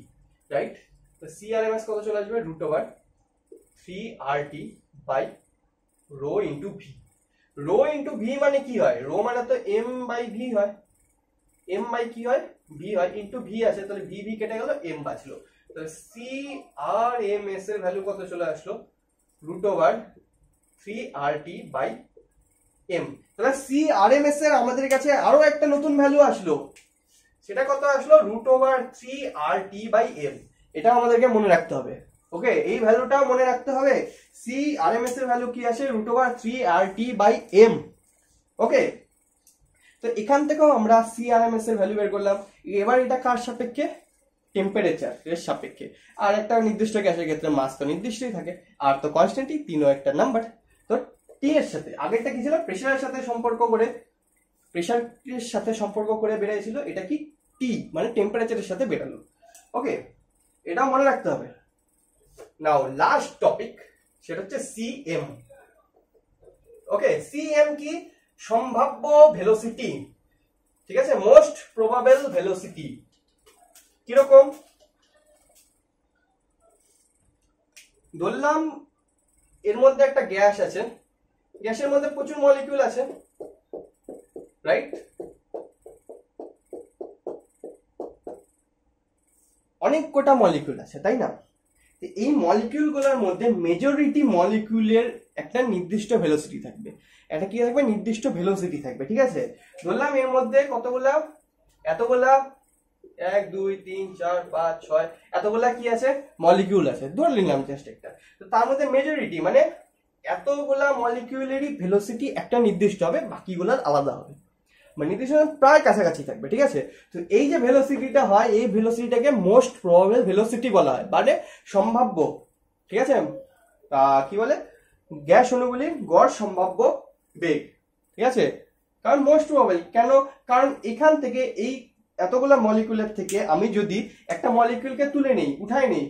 রাইট। তো সি আর এম এস কত চলে আসবে, √3RT/ρ into v. Rho into v মানে কি হয়, রো মানে তো m/v হয়, m/ কি হয়, ভি হয়, ইন্টু ভি আছে, তাহলে ভি ভি কেটে গেল, এম বাঁচলো। তাহলে সি আর এম এস এর ভ্যালু কত চলে আসলো, √3RT/m। তাহলে সি আর এম এস এর আমাদের কাছে আরো একটা নতুন ভ্যালু আসলো, সেটা কত আসলো, √3RT/m। এটা আমাদেরকে মনে রাখতে হবে, ওকে, এই ভ্যালুটাও মনে রাখতে হবে। সি আর এম এস এর ভ্যালু কি আসে, √3RT/m, ওকে। তো এখান থেকেও আমরা সি আর এম এস এর ভ্যালু বের করলাম। এবার এটা কার সাপেক্ষে, টেম্পারেচার এর সাপেক্ষে, আর একটা নির্দিষ্ট গ্যাসের ক্ষেত্রে মাস তো নির্দিষ্টই থাকে, আর তো কনস্ট্যান্টই, তিনও একটা নাম্বার। তো টি এর সাথে আগেরটা কি ছিল, প্রেসারের সাথে সম্পর্ক করে, প্রেসারের সাথে সম্পর্ক করে বেরিয়েছিল, এটা কি টি মানে টেম্পারেচারের সাথে বেরালো, ওকে, এটাও মনে রাখতে হবে। নাও লাস্ট টপিক, সেটা হচ্ছে সিএম, ওকে। সিএম কি, সম্ভাব্য ভেলোসিটি, ঠিক আছে, মোস্ট প্রবাবল ভেলোসিটি। কিরকম, ধরলাম এর মধ্যে একটা গ্যাস আছে, গ্যাসের মধ্যে প্রচুর মলিকিউল আছে, রাইট, অনেক কটা মলিকিউল আছে, তাই না। এই মলিকিউল গুলোর মধ্যে মেজরিটি মলিকিউলের একটা নির্দিষ্ট ভেলোসিটি থাকবে, এটা কি থাকবে, নির্দিষ্ট ভেলোসিটি থাকবে, ঠিক আছে। ধরলাম এর মধ্যে কতগুলা, এতগুলা, 1 2 3 4 5 6 এতগুলা কি আছে, মলিকিউল আছে, ধরে নিলাম জাস্ট একটা। তো তার মধ্যে মেজরিটি মানে এতগুলা মলিকিউলেরই ভেলোসিটি একটা নির্দিষ্ট হবে, বাকিগুলোর আলাদা হবে, মানে নির্দিষ্ট প্রায় কাছাকাছি থাকবে, ঠিক আছে। তো এই যে ভেলোসিটিটা হয়, এই ভেলোসিটিটাকে মোস্ট প্রবাবল ভেলোসিটি বলা হয়, মানে সম্ভাব্য, ঠিক আছে, কি বলে, গ্যাস অণুগুলির গড় সম্ভাব্য বেগ, ঠিক আছে। কারণ মোস্ট প্রবাবল কেন, কারণ এখান থেকে এই এতগুলা মলিকিউলের থেকে আমি যদি একটা মলিকিউলকে তুলে নেই, উঠাই নেই,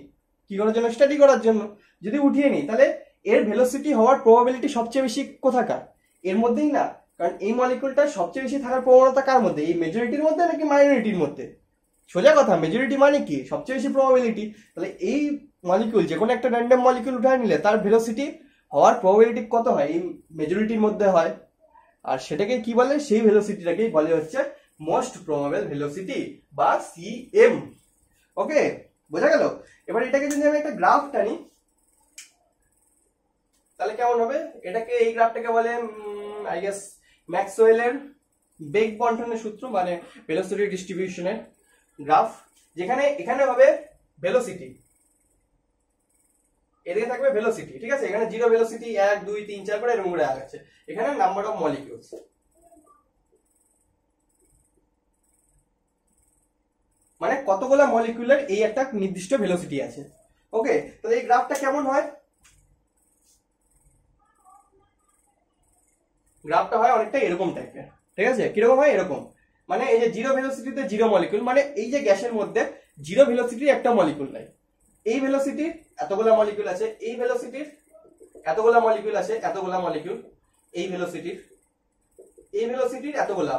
কি করার জন্য, স্টাডি করার জন্য, যদি উঠিয়ে নিই, তাহলে এর ভেলোসিটি হওয়ার প্রবাবিলিটি সবচেয়ে বেশি কোথাকার, এর মধ্যেই না, কারণ এই মলিকিউলটা সবচেয়ে বেশি থাকার প্রবণতা কার মধ্যে, এই মেজরিটির মধ্যে নাকি মাইনরিটির মধ্যে, সোজা কথা, মেজরিটি মানে কি, সবচেয়ে বেশি প্রবাবিলিটি। তাহলে এই মলিকিউল, যে কোনো একটা র্যান্ডম মলিকিউল উঠায় নিলে তার ভেলোসিটি হওয়ার প্রবাবিলিটি কত হয়, এই মেজরিটির মধ্যে হয়, আর সেটাকে কি বলে, সেই ভেলোসিটিটাকেই বলে হচ্ছে মোস্ট প্রবাবল ভেলোসিটি বা সিএম, ওকে, বোঝা গেল। এবার এটাকে যদি আমি একটা গ্রাফ টানি তাহলে কেমন হবে, এটাকে, এই গ্রাফটাকে বলে আই গেস ম্যাক্সওয়েলের বেগ বন্টনের সূত্র, মানে ভেলোসিটি ডিস্ট্রিবিউশনের গ্রাফ, যেখানে এখানে হবে ভেলোসিটি, এদিকে থাকবে ভেলোসিটি, ঠিক আছে, এখানে 0 ভেলোসিটি 1 2 3 4 করে এরকম করে আছে, এখানে নাম্বার অফ মলিকিউলস, মানে কতগুলো মলিকিউলের এই একটা নির্দিষ্ট ভেলোসিটি আছে, ওকে। তাহলে এই গ্রাফটা কেমন হয়, গ্রাফটা হয় অনেকটা এরকম টাইপের, ঠিক আছে, কিরকম হয়, এরকম, মানে এই যে জিরো ভেলোসিটিতে জিরো মলিকুল, মানে এই যে গ্যাসের মধ্যে জিরো ভেলোসিটির একটা মলিকুল নাই। এই ভেলোসিটির এতগুলা মলিকুল আছে, এই ভেলোসিটির এতগুলা মলিকুল আছে, এতগুলা মলিকুল, এই ভেলোসিটির এতগুলা,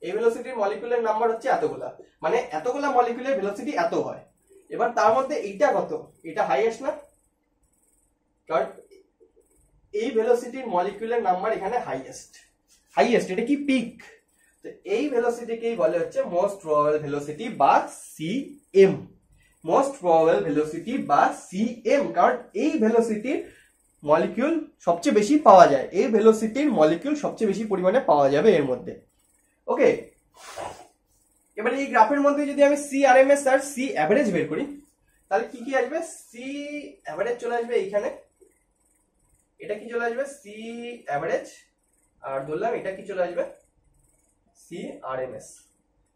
এই ভেলোসিটির মলিকুলের নাম্বার হচ্ছে এতগুলা, মানে এতগুলা মলিকুলের ভেলোসিটি এত হয়। এবার তার মধ্যে এইটা কত, এটা হাইয়েস্ট না, কারণ এই ভেলোসিটির মলিকুলের নাম্বার এখানে হাইয়েস্ট, এটা কি পিক। তো এই ভেলোসিটিকেই বলে হচ্ছে মোস্ট প্রবাবল ভেলোসিটি বা সিএম, মোস্ট প্রবাবল ভেলোসিটি বা সিএম, কারণ এই ভেলোসিটির মলিকিউল সবচেয়ে বেশি পাওয়া যায়, এই ভেলোসিটির মলিকিউল সবচেয়ে বেশি পরিমাণে পাওয়া যাবে এর মধ্যে। ওকে, এবারে এই গ্রাফের মধ্যে যদি আমি সি আরএমএস আর সি অ্যাভারেজ বের করি, তাহলে কি কি আসবে? সি অ্যাভারেজ চলে আসবে এইখানে, এটা কি চলে আসবে? সি অ্যাভারেজ, আর ধরলাম এটা কি চলে আসবে? C RMS.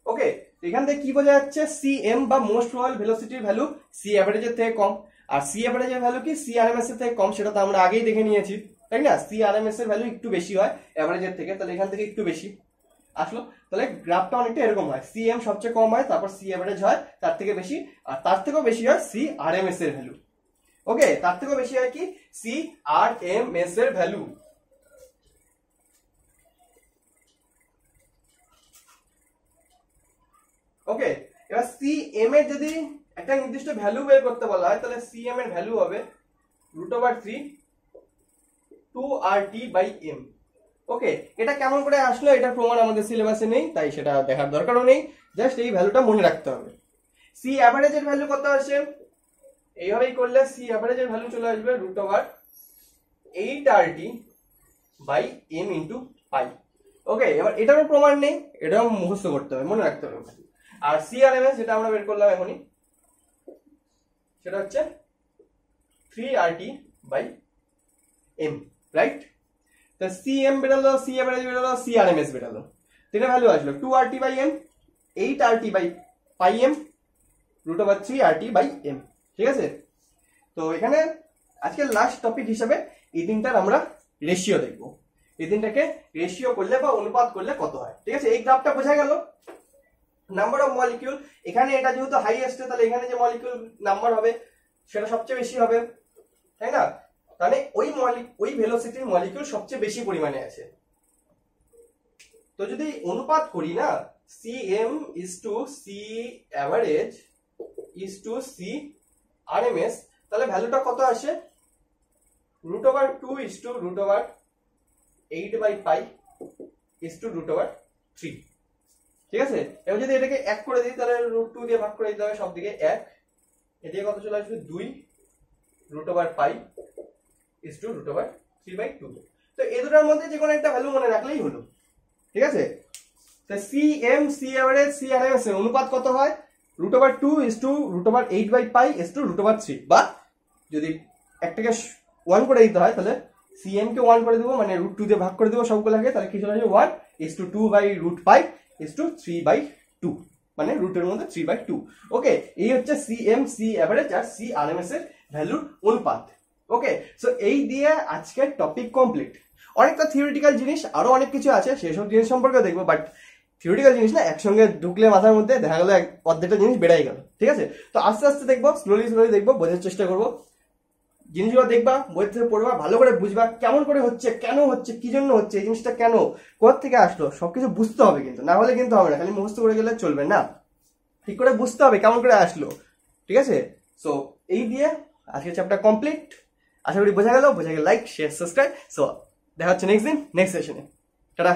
ওকে, এখান থেকে কি বোঝা যাচ্ছে? সিএম বা মোস্ট প্রবাবল ভেলোসিটির ভ্যালু সি অ্যাভারেজের থেকে কম, আর সি অ্যাভারেজের ভ্যালু কি সি আরএমএস এর থেকে কম, সেটা তো আমরা আগেই দেখে নিয়েছি, তাই না? সি আরএমএস এর ভ্যালু একটু বেশি হয় অ্যাভারেজের থেকে, তাহলে এখান থেকে একটু বেশি আসলো। তাহলে গ্রাফটা অনেকটা এরকম হয়, সিএম সবচেয়ে কম হয়, তারপর সি অ্যাভারেজ হয় তার থেকে বেশি, আর তার থেকেও বেশি হয় সি আরএমএস এর ভ্যালু। ওকে, তার থেকেও বেশি হয় কি? সি আরএমএস এর ভ্যালু। ওকে, এবার সিএম এর যদি একটা নির্দিষ্ট ভ্যালু বের করতে বলা হয়, তাহলে সিএম এর ভ্যালু হবে √3 2RT/m। ওকে, এটা কেমন করে আসলো, এটার প্রমাণ আমাদের সিলেবাসে নেই, তাই সেটা দেখার দরকারও নেই, জাস্ট এই ভ্যালুটা মনে রাখতে হবে। সি অ্যাভারেজের ভ্যালু কত আসে? এইভাবেই করলে সি অ্যাভারেজের ভ্যালু চলে আসবে √8RT/m × পাই। ওকে, এবার এটারও প্রমাণ নেই, এটাও মুখস্থ করতে হবে, মনে রাখতে হবে। আর সিআরএমএস যেটা আমরা বের করলাম এখনই, সেটা হচ্ছে 3RT/m, রাইট? তো সিএম বেরোলো, সি অ্যাভারেজ বেরোলো, সিআরএমএস বেরোলো, তিনটা ভ্যালু আসলো 2RT/m, 8RT/m, √3RT/m। ঠিক আছে, তো এখানে আজকে লাস্ট টপিক হিসেবে এই তিনটার আমরা রেশিও দেখবো, এই তিনটাকে রেশিও করলে বা অনুপাত করলে কত হয়। ঠিক আছে, এই গ্রাফটা বোঝা গেল। নাম্বার অফ মলিকিউল, এখানে এটা যেহেতু হাইয়েস্ট, তাহলে এখানে যে মলিকিউল নাম্বার হবে সেটা সবচেয়ে বেশি হবে, তাই না? তাহলে ওই ভেলোসিটির মলিকিউল সবচেয়ে বেশি পরিমাণে আছে। তো যদি অনুপাত করি না, CM is to c average is to c RMS, তাহলে ভ্যালুটা কত আসে? √2 ইজ টু √8/π ইজ টু √3। ঠিক আছে, এবার যদি এটাকে 1 করে দিই, তাহলে √2 দিয়ে ভাগ করে দিতে হবে সব দিকে 1, এদিকে কত চলে আসবে? 2 √π ইজ টু √3/2। তো এই দুটোর মধ্যে যে কোনো একটা ভ্যালু মনে রাখলেই হলো। ঠিক আছে, তো CM, c average, c RMS এর অনুপাত কত হয়? √2 ইজ টু √8/π ইজ টু √3, বা যদি একটাকে 1 করে দিতে হয়, তাহলে সিএম কে 1 করে দেবো, মানে √2 দিয়ে ভাগ করে দেবো সবগুলোকে, তাহলে কি চলে আসবে? 1 ইজ টু 2/√5 ইজ টু 3/2, মানে রুটের মধ্যে 3/2। ওকে, এই হচ্ছে সিএম, সি অ্যাভারেজ আর সি আরএমএস এর ভ্যালুর অনুপাত। ওকে, সো এই দিয়ে আজকের টপিক কমপ্লিট। অনেকটা থিওরিটিক্যাল জিনিস, আরো অনেক কিছু আছে, সেসব জিনিস সম্পর্কে দেখবো, বাট থিওরিটিক্যাল জিনিস না, একসঙ্গে ঢুকলে মাথার মধ্যে দেখা গেলো অর্ধেকটা জিনিস বেড়াই গেল। ঠিক আছে, তো আস্তে আস্তে দেখবো, স্লোলি দেখবো, বোঝার চেষ্টা করবো, জিনিসগুলো দেখবা, বই থেকে পড়বা, ভালো করে বুঝবা কেমন করে হচ্ছে, কেন হচ্ছে, কি জন্য হচ্ছে, এই জিনিসটা কেন, কোথা থেকে আসলো, সবকিছু বুঝতে হবে কিন্তু, না হলে কিন্তু হবে না, খালি মুখস্থ করে গেলে চলবে না, ঠিক করে বুঝতে হবে কেমন করে আসলো। ঠিক আছে, সো এই দিয়ে আজকের চ্যাপ্টার কমপ্লিট। আশা করি বোঝা গেল, লাইক, শেয়ার, সাবস্ক্রাইব। সো দেখা হচ্ছে নেক্সট দিন, নেক্সট সেশনে। টাটা।